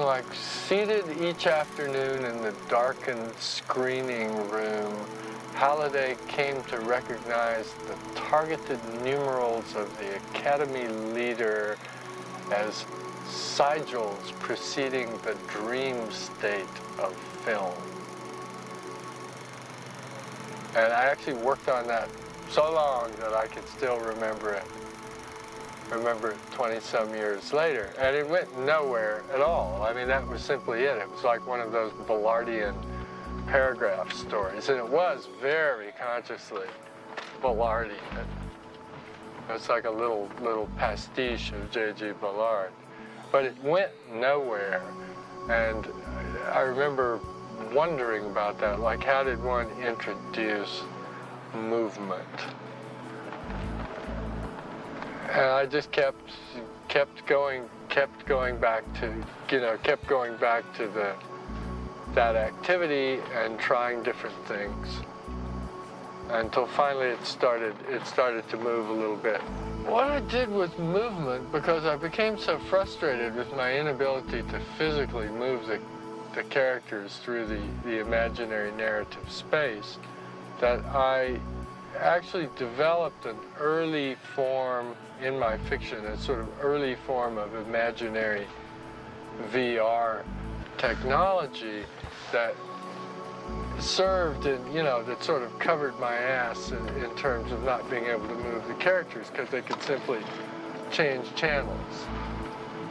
like seated each afternoon in the darkened screening room, Halliday came to recognize the targeted numerals of the Academy leader as sigils preceding the dream state of film. And I actually worked on that so long that I could still remember it 20-some years later. And it went nowhere at all. I mean, that was simply it. It was like one of those Ballardian paragraph stories. And it was very consciously Ballardian. It's like a little pastiche of J.G. Ballard. But it went nowhere. And I remember wondering about that, like, how did one introduce movement? And I just kept going back to that activity and trying different things until finally it started to move a little bit. What I did with movement, because I became so frustrated with my inability to physically move the characters through the imaginary narrative space, that I actually developed an early form in my fiction, a sort of early form of imaginary VR technology that served in, that sort of covered my ass in terms of not being able to move the characters because they could simply change channels.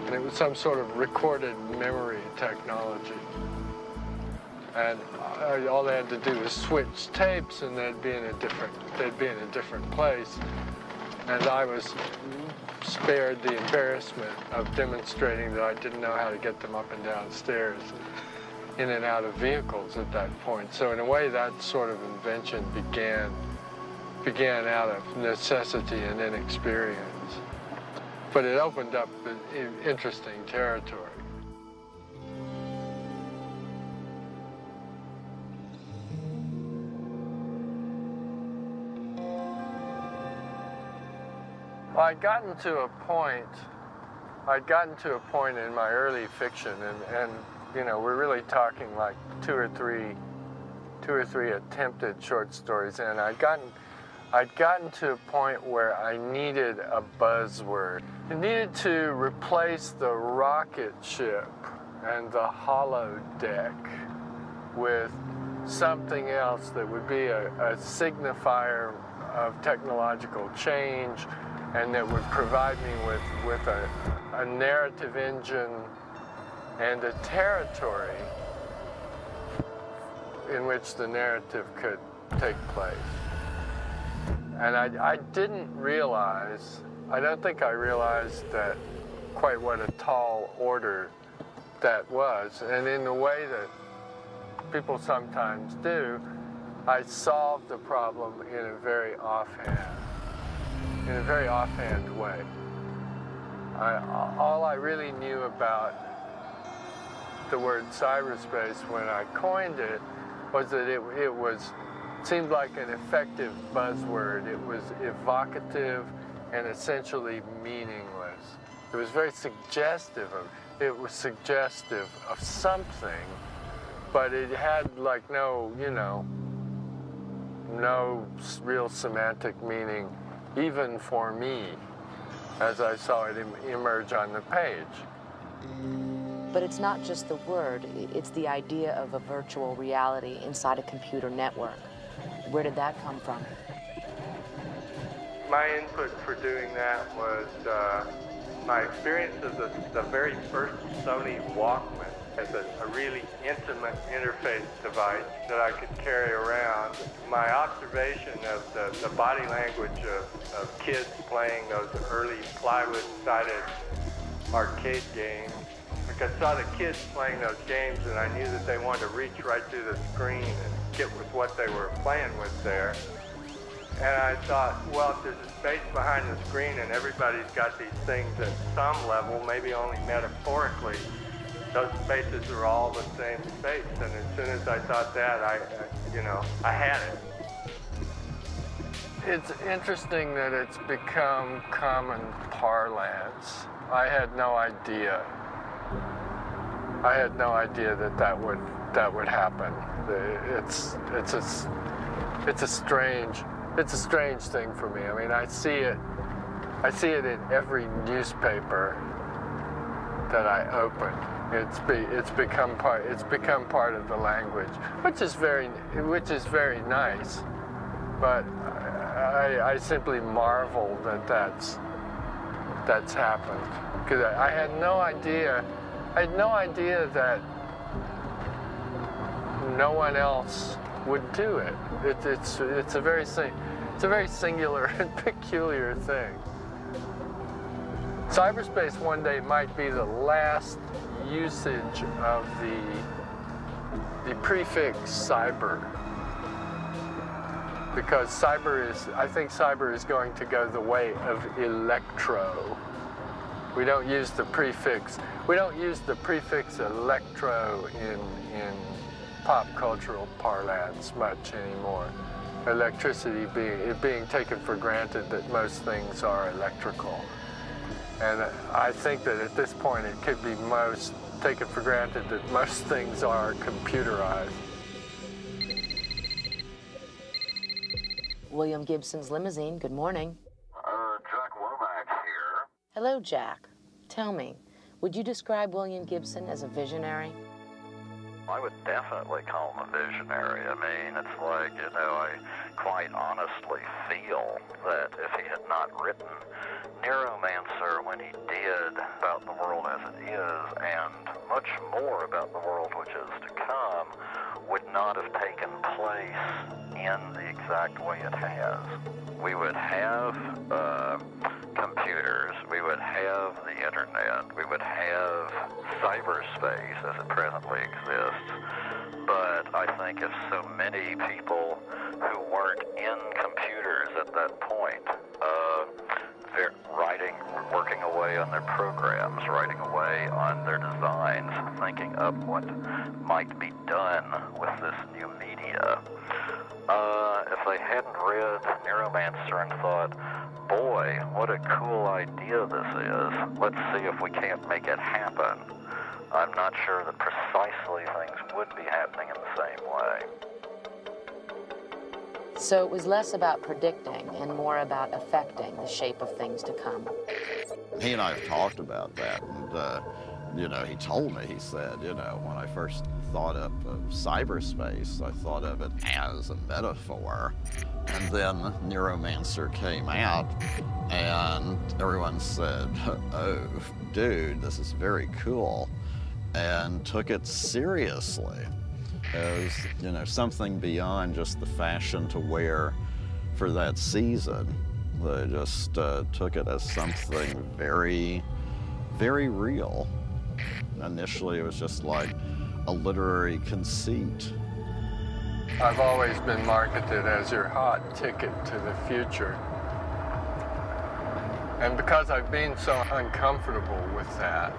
And it was some sort of recorded memory technology. And all they had to do was switch tapes and they'd be in a different place. And I was spared the embarrassment of demonstrating that I didn't know how to get them up and down stairs, in and out of vehicles at that point. So in a way, that sort of invention began out of necessity and inexperience. But it opened up interesting territory. Well, I'd gotten to a point in my early fiction, and we're really talking like two or three attempted short stories, and I'd gotten to a point where I needed a buzzword. I needed to replace the rocket ship and the holodeck with something else that would be a signifier of technological change, and that would provide me with a narrative engine and a territory in which the narrative could take place. And I don't think I realized that quite what a tall order that was. And in the way that people sometimes do, I solved the problem in a very offhand way. All I really knew about the word cyberspace when I coined it was that it seemed like an effective buzzword. It was evocative and essentially meaningless. It was very suggestive of something, but it had like no real semantic meaning, even for me, as I saw it emerge on the page. But it's not just the word, it's the idea of a virtual reality inside a computer network. Where did that come from? My input for doing that was my experience of the very first Sony Walkman as a really intimate interface device that I could carry around. My observation of the body language of kids playing those early plywood-sided arcade games. Like I saw the kids playing those games and I knew that they wanted to reach right through the screen and get with what they were playing with there. And I thought, well, if there's a space behind the screen and everybody's got these things at some level, maybe only metaphorically, those spaces are all the same space. And as soon as I thought that, I had it. It's interesting that it's become common parlance. I had no idea. that would happen. It's a strange thing for me. I mean, I see it in every newspaper that I open. It's become part of the language, which is very nice. But I simply marvel that that's happened, because I had no idea that no one else would do it. It's a very singular and peculiar thing. Cyberspace one day might be the last usage of the prefix cyber, because I think cyber is going to go the way of electro. We don't use the prefix electro in pop cultural parlance much anymore. Electricity being taken for granted that most things are electrical. And I think that at this point it could be taken for granted that most things are computerized. William Gibson's limousine, good morning. Jack Womack here. Hello, Jack. Tell me, would you describe William Gibson as a visionary? I would definitely call him a visionary. I mean, it's like, I quite honestly feel that if he had not written Neuromancer when he did about the world as it is, and much more about the world which is to come, would not have taken place in the exact way it has. We would have computers, we would have the internet, we would have cyberspace as it presently exists, but I think if so many people who weren't in computers at that point, they're working away on their programs, writing away on their designs, thinking up what might be done with this new media. If they hadn't read Neuromancer and thought, boy, what a cool idea this is, let's see if we can't make it happen, I'm not sure that precisely things would be happening in the same way. So it was less about predicting and more about affecting the shape of things to come. He and I have talked about that, and he told me, he said, when I first thought of cyberspace, I thought of it as a metaphor. And then Neuromancer came out, and everyone said, oh, dude, this is very cool, and took it seriously as, something beyond just the fashion to wear for that season. They just took it as something very, very real. Initially, it was just like a literary conceit. I've always been marketed as your hot ticket to the future. And because I've been so uncomfortable with that,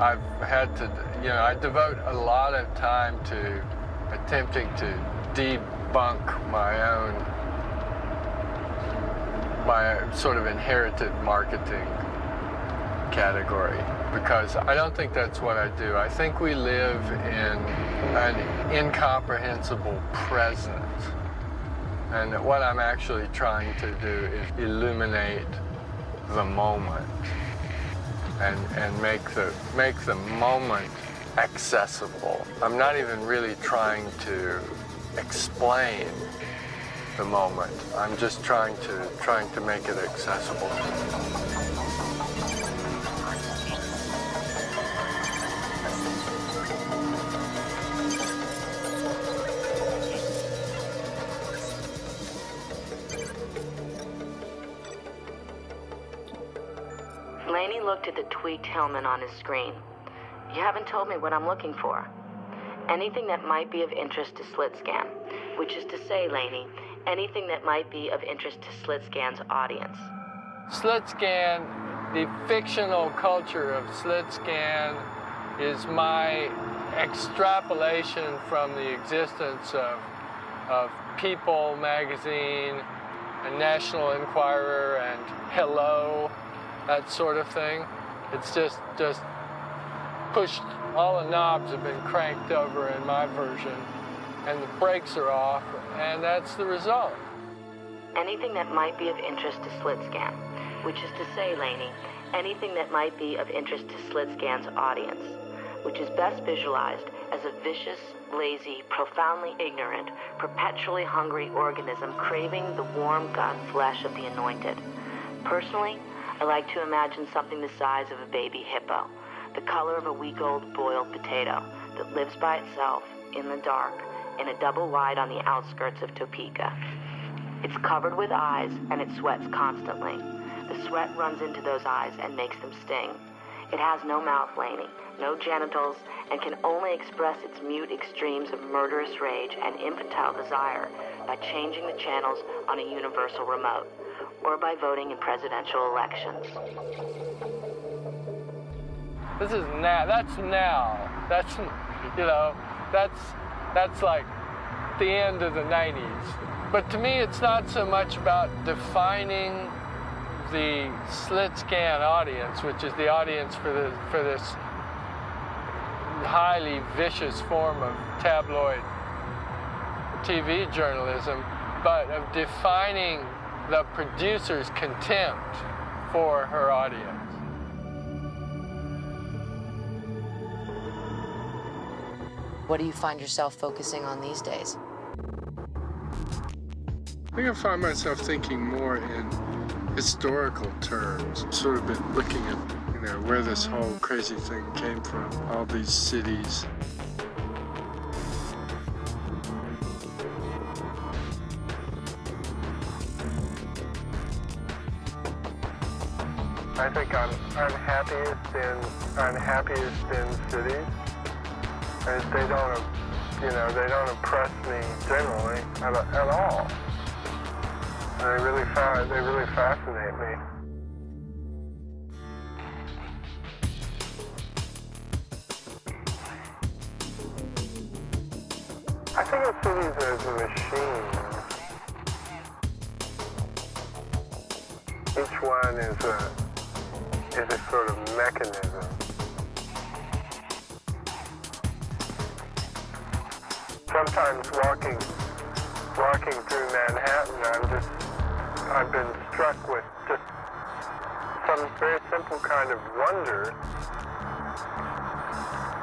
I've had to, I devote a lot of time to attempting to debunk my sort of inherited marketing category, because I don't think that's what I do. I think we live in an incomprehensible present. And what I'm actually trying to do is illuminate the moment and make the moment accessible. I'm not even really trying to explain the moment. I'm just trying to make it accessible. Laney looked at the tweaked Hillman on his screen. You haven't told me what I'm looking for. Anything that might be of interest to SlitScan, which is to say, Laney, anything that might be of interest to SlitScan's audience. SlitScan, the fictional culture of SlitScan, is my extrapolation from the existence of People magazine and National Enquirer and Hello, that sort of thing. It's just pushed, all the knobs have been cranked over in my version, and the brakes are off, and that's the result. Anything that might be of interest to SlitScan, which is to say, Laney, anything that might be of interest to SlitScan's audience, which is best visualized as a vicious, lazy, profoundly ignorant, perpetually hungry organism craving the warm gut flesh of the anointed. Personally, I like to imagine something the size of a baby hippo, the color of a week-old boiled potato that lives by itself in the dark in a double wide on the outskirts of Topeka. It's covered with eyes and it sweats constantly. The sweat runs into those eyes and makes them sting. It has no mouth, Laney, no genitals, and can only express its mute extremes of murderous rage and infantile desire by changing the channels on a universal remote, or by voting in presidential elections. This is now. That's that's like the end of the 90s. But to me, it's not so much about defining the SlitScan audience, which is the audience for this highly vicious form of tabloid TV journalism, but of defining the producer's contempt for her audience. What do you find yourself focusing on these days? I think I find myself thinking more in historical terms, sort of been looking at, where this whole crazy thing came from, all these cities. I think I'm unhappiest in cities. And they don't impress me generally at all. They really fascinate me. I think of cities as machines. Each one is a sort of mechanism. Sometimes walking through Manhattan, I've been struck with just some very simple kind of wonder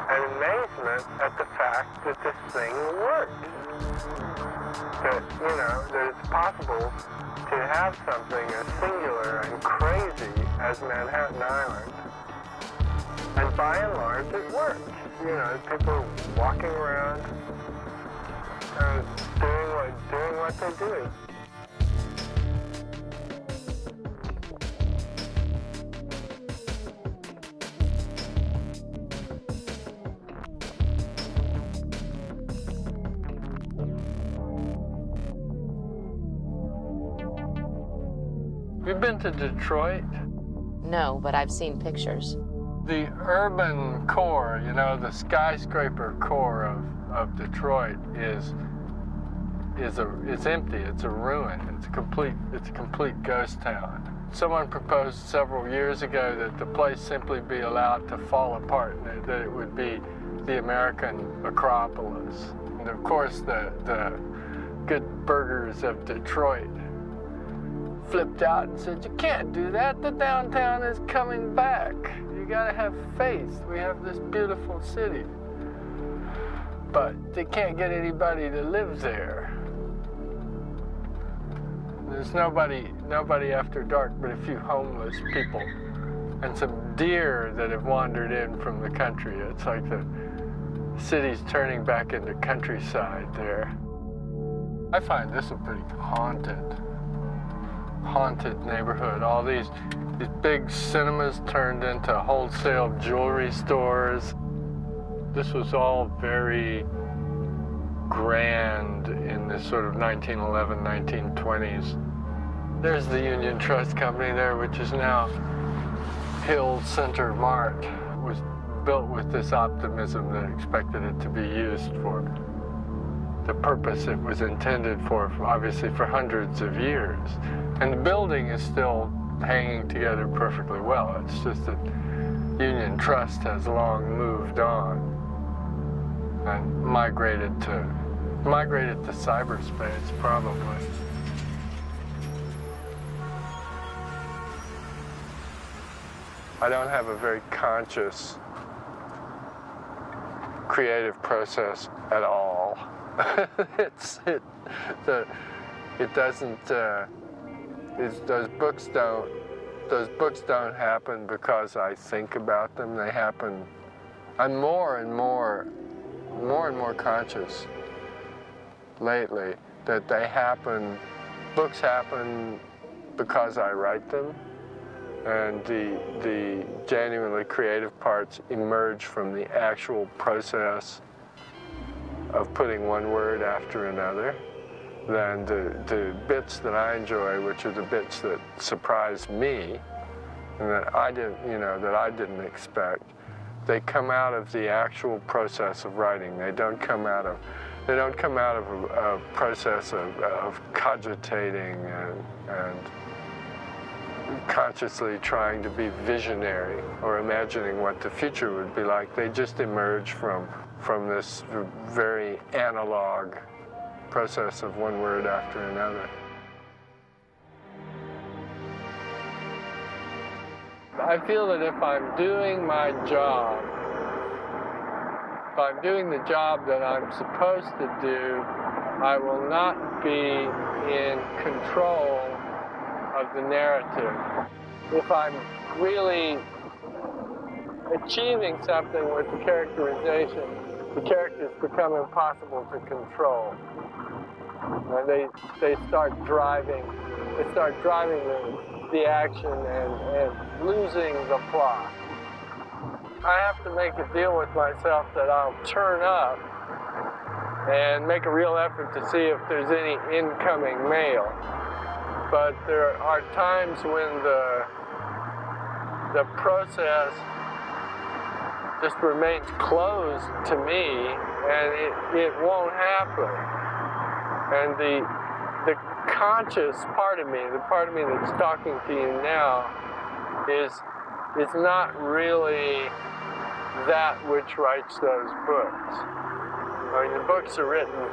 and amazement at the fact that this thing works. That, that it's possible to have something as singular and crazy as Manhattan Island. And by and large, it works. People are walking around doing what they're doing. Have you been to Detroit? No, but I've seen pictures. The urban core, you know, the skyscraper core of Detroit is empty. It's a ruin. It's a complete ghost town. Someone proposed several years ago that the place simply be allowed to fall apart, and that it would be the American Acropolis. And of course, the good burghers of Detroit flipped out and said, "You can't do that. The downtown is coming back. You gotta have faith. We have this beautiful city." But they can't get anybody to live there. There's nobody after dark but a few homeless people and some deer that have wandered in from the country. It's like the city's turning back into countryside there. I find this a pretty haunted neighborhood. All these big cinemas turned into wholesale jewelry stores. This was all very grand in this sort of 1911, 1920s. There's the Union Trust Company there, which is now Hill Center Mart. It was built with this optimism that expected it to be used for the purpose it was intended for, obviously for hundreds of years. And the building is still hanging together perfectly well. It's just that Union Trust has long moved on and migrated to cyberspace, probably. I don't have a very conscious creative process at all. Those books don't happen because I think about them. They happen. I'm more and more conscious lately that they happen. Books happen because I write them, and the genuinely creative parts emerge from the actual process of putting one word after another. Then the bits that I enjoy, which are the bits that surprise me and that I didn't expect, they come out of the actual process of writing. They don't come out of a process of cogitating and consciously trying to be visionary or imagining what the future would be like. They just emerge from this very analog process of one word after another. I feel that if I'm doing my job, if I'm doing the job that I'm supposed to do, I will not be in control of the narrative. If I'm really achieving something with the characterization, the characters become impossible to control. And they start driving the action and losing the plot. I have to make a deal with myself that I'll turn up and make a real effort to see if there's any incoming mail. But there are times when the process just remains closed to me, and it won't happen. And the conscious part of me, the part of me that's talking to you now, is not really that which writes those books. I mean, the books are written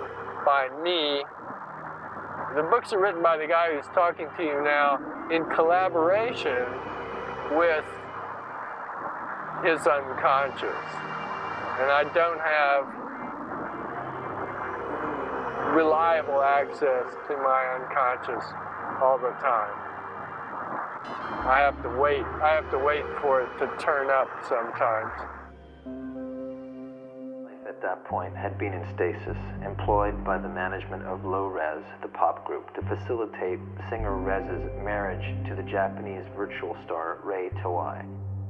by me. The books are written by the guy who's talking to you now in collaboration with his unconscious. And I don't have reliable access to my unconscious all the time. I have to wait for it to turn up sometimes. At that point had been in stasis, employed by the management of Low Res, the pop group, to facilitate singer Rez's marriage to the Japanese virtual star Rei Tawai.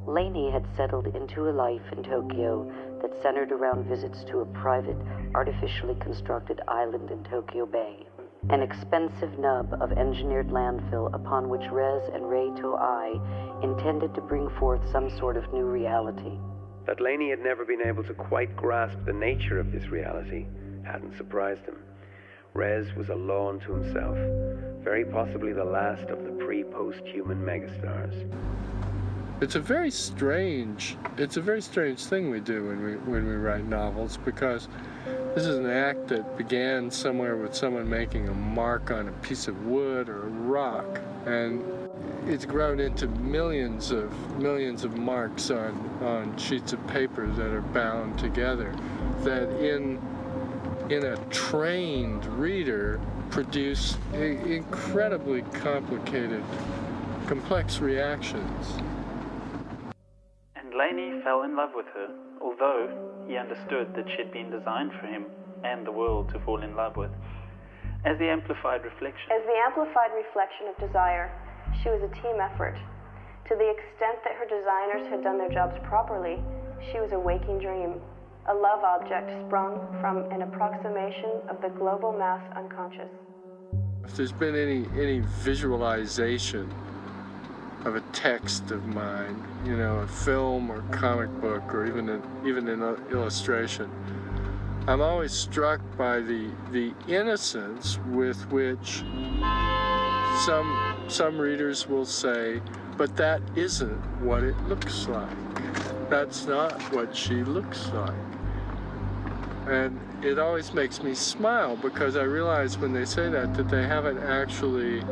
Lainey had settled into a life in Tokyo that centered around visits to a private, artificially constructed island in Tokyo Bay. an expensive nub of engineered landfill upon which Rez and Ray To'ai intended to bring forth some sort of new reality. That Laney had never been able to quite grasp the nature of this reality hadn't surprised him. Rez was a law unto himself, very possibly the last of the pre-post-human megastars. It's a very strange thing we do when we write novels, because this is an act that began somewhere with someone making a mark on a piece of wood or a rock, and it's grown into millions of marks on sheets of paper that are bound together, that in a trained reader produce incredibly complicated, complex reactions. And Laney fell in love with her, although he understood that she'd been designed for him and the world to fall in love with, as the amplified reflection. As the amplified reflection of desire, she was a team effort. To the extent that her designers had done their jobs properly, she was a waking dream, a love object sprung from an approximation of the global mass unconscious. If there's been any visualization of a text of mine, a film or comic book or even an illustration, I'm always struck by the innocence with which some readers will say, but that isn't what it looks like. That's not what she looks like. And it always makes me smile, because I realize when they say that they haven't actually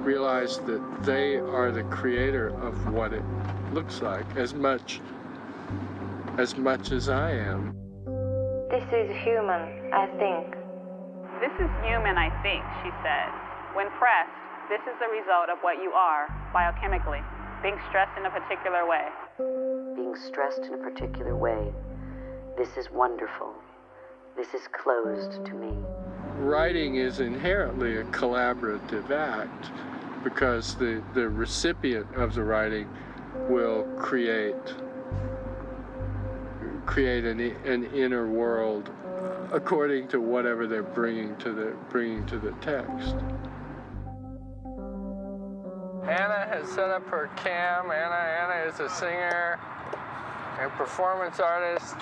realized that they are the creator of what it looks like as much as I am. This is human, I think. This is human, I think, she said. When pressed, this is the result of what you are, biochemically, being stressed in a particular way. Being stressed in a particular way. This is wonderful. This is closed to me. Writing is inherently a collaborative act, because the recipient of the writing will create an inner world according to whatever they're bringing to the text. Anna has set up her cam. Anna is a singer and performance artist.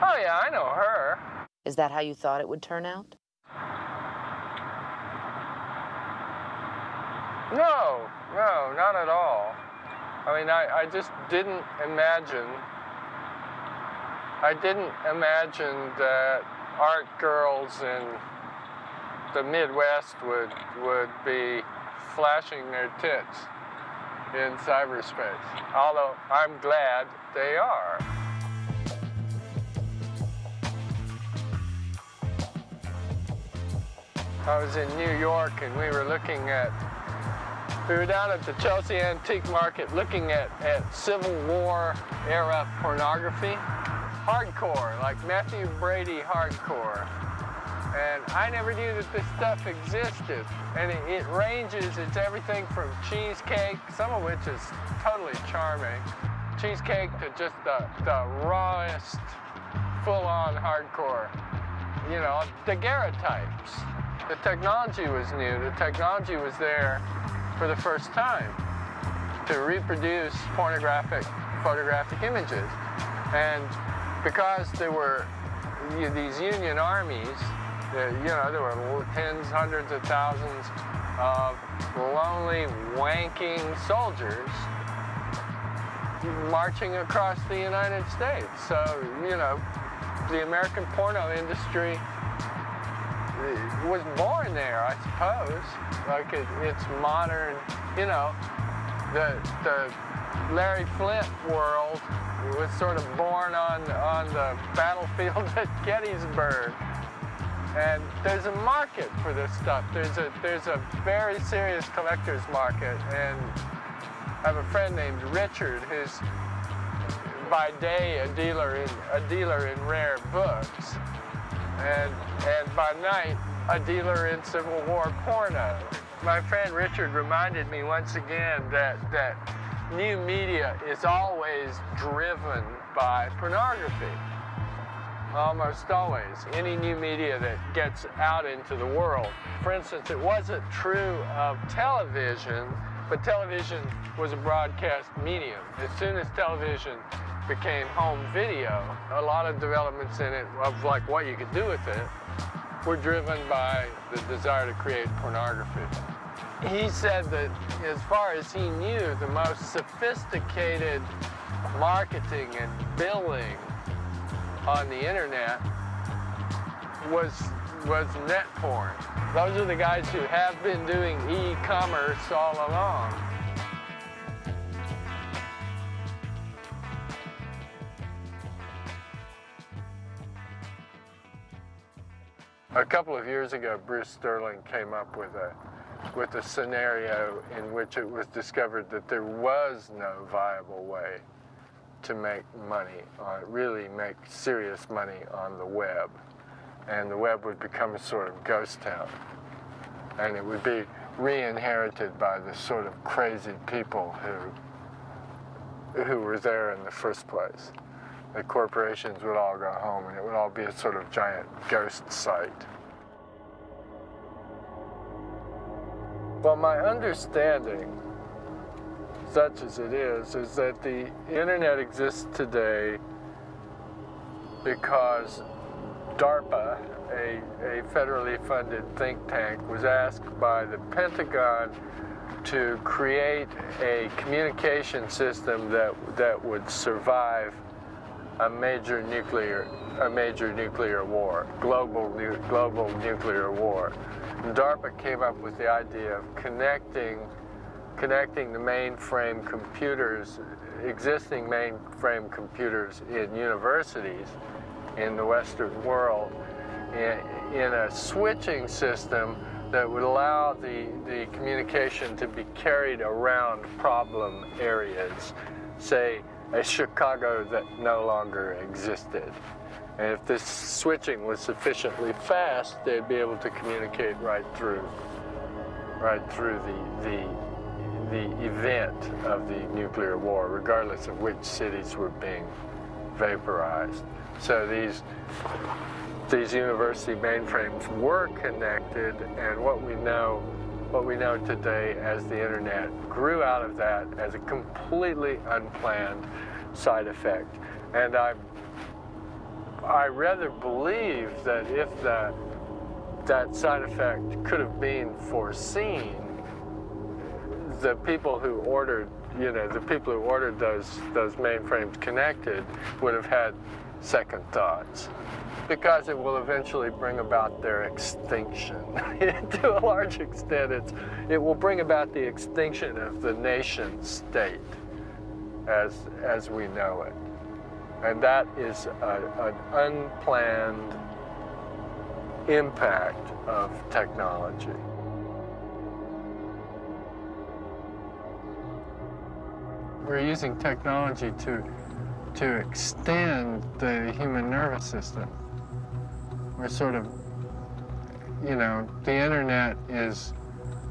Oh yeah, I know her. Is that how you thought it would turn out? No, not at all. I mean, I just didn't imagine that art girls in the Midwest would be flashing their tits in cyberspace, although I'm glad they are. I was in New York, and we were down at the Chelsea Antique Market looking at Civil War era pornography. Hardcore, like Matthew Brady hardcore. And I never knew that this stuff existed. And it ranges, it's everything from cheesecake, some of which is totally charming, cheesecake to just the rawest, full-on hardcore. Daguerreotypes. The technology was new. The technology was there for the first time to reproduce pornographic photographic images. And because there were these Union armies, there were tens, hundreds of thousands of lonely, wanking soldiers marching across the United States. So, the American porno industry was born there, I suppose. Like it's modern, the Larry Flint world was sort of born on the battlefield at Gettysburg. And there's a market for this stuff. There's a very serious collector's market. And I have a friend named Richard, who's by day a dealer in rare books, and by night a dealer in Civil War porno. My friend Richard reminded me once again that new media is always driven by pornography. almost always, any new media that gets out into the world. For instance, it wasn't true of television, but television was a broadcast medium. As soon as television became home video, a lot of developments in it of like what you could do with it were driven by the desire to create pornography. He said that as far as he knew, the most sophisticated marketing and billing on the internet was net porn. Those are the guys who have been doing e-commerce all along. A couple of years ago, Bruce Sterling came up with a scenario in which it was discovered that there was no viable way to make money, really make serious money on the web. And the web would become a sort of ghost town. And it would be re-inherited by the sort of crazy people who were there in the first place. The corporations would all go home and it would all be a sort of giant ghost site. Well, my understanding, such as it is that the internet exists today because DARPA, a federally funded think tank, was asked by the Pentagon to create a communication system that would survive a major nuclear war, global nuclear war. And DARPA came up with the idea of connecting the mainframe computers, existing mainframe computers in universities in the Western world, in a switching system that would allow the communication to be carried around problem areas, say a Chicago that no longer existed. And if this switching was sufficiently fast, they'd be able to communicate right through the event of the nuclear war, regardless of which cities were being vaporized. So these university mainframes were connected, and what we know today as the internet grew out of that as a completely unplanned side effect. And I rather believe that if that side effect could have been foreseen, the people who ordered those mainframes connected would have had second thoughts, because it will eventually bring about their extinction. To a large extent, it will bring about the extinction of the nation state as we know it. And that is an unplanned impact of technology. We're using technology to extend the human nervous system. We're sort of, the internet is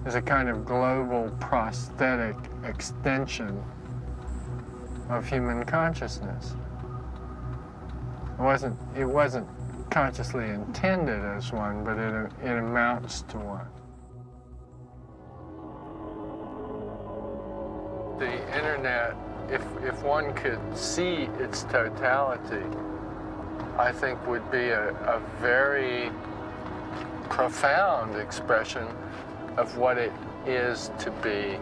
a kind of global prosthetic extension of human consciousness. It wasn't consciously intended as one, but it amounts to one. The internet, if one could see its totality, I think would be a very profound expression of what it is to be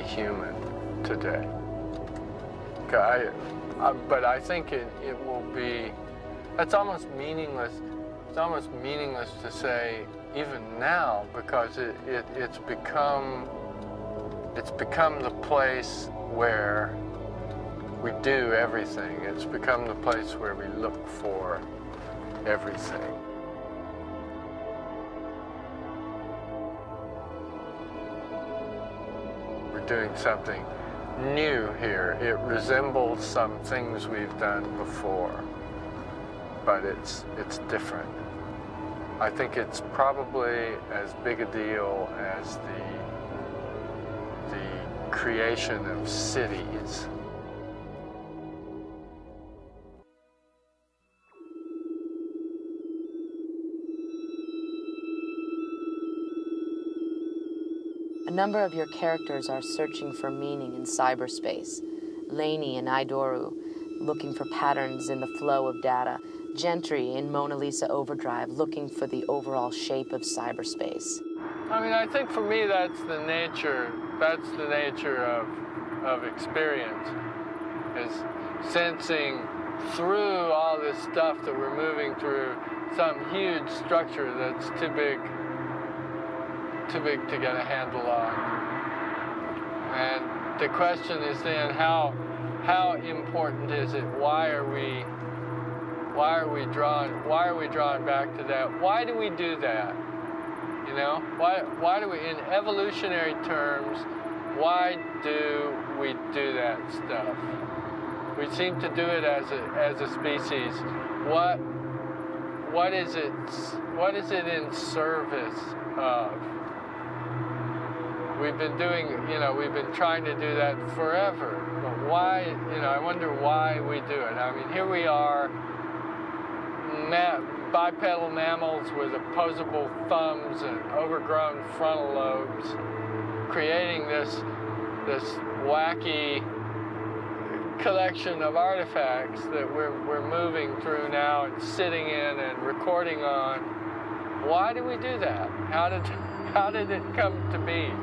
human today. But I think it will be, it's almost meaningless to say even now, because it's become the place where we do everything. It's become the place where we look for everything. We're doing something new here. It resembles some things we've done before, but it's different. I think it's probably as big a deal as the creation of cities. A number of your characters are searching for meaning in cyberspace. Lainey and Idoru, looking for patterns in the flow of data. Gentry in Mona Lisa Overdrive, looking for the overall shape of cyberspace. I mean, I think for me that's the nature of experience, is sensing through all this stuff that we're moving through some huge structure that's too big to get a handle on. And the question is then how important is it? Why are we drawn back to that? Why do we do that? You know, why do we, in evolutionary terms, why do we do that stuff? We seem to do it as a species. What is it in service of? We've been trying to do that forever. But why, I wonder why we do it. I mean, here we are, bipedal mammals with opposable thumbs and overgrown frontal lobes, creating this wacky collection of artifacts that we're moving through now and sitting in and recording on. Why do we do that? How did it come to be?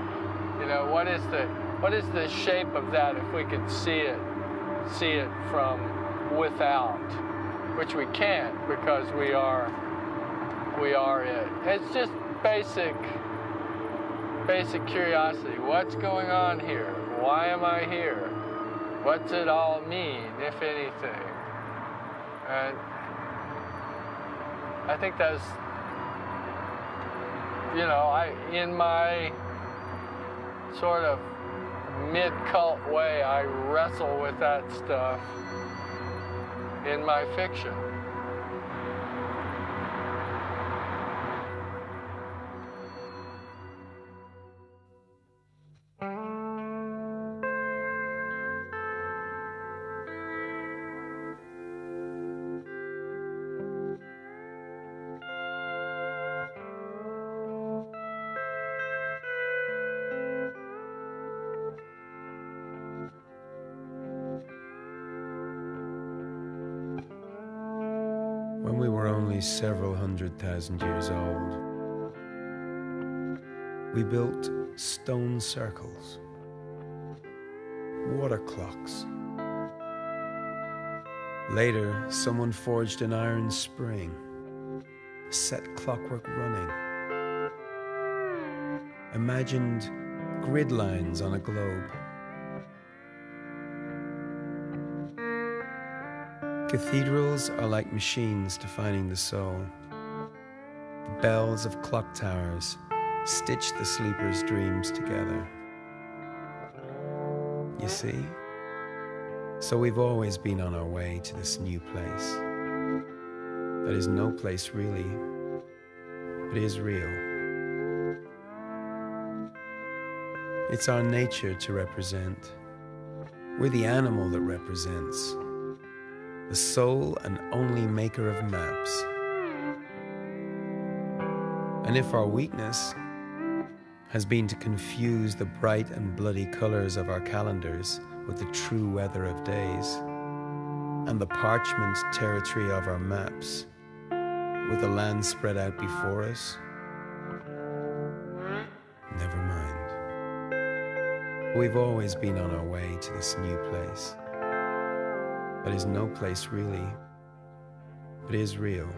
What is the shape of that if we could see it from without, which we can't because we are it. It's just basic curiosity. What's going on here? Why am I here? What's it all mean, if anything? And I think that's, in my sort of mid-cult way, I wrestle with that stuff in my fiction. When we were only several 100,000 years old, we built stone circles, water clocks. Later, someone forged an iron spring, set clockwork running, imagined grid lines on a globe. Cathedrals are like machines defining the soul. The bells of clock towers stitch the sleeper's dreams together. You see? So we've always been on our way to this new place. That is no place really, but is real. It's our nature to represent. We're the animal that represents. The sole and only maker of maps. And if our weakness has been to confuse the bright and bloody colors of our calendars with the true weather of days, and the parchment territory of our maps with the land spread out before us, never mind. We've always been on our way to this new place. That is no place really, but is real.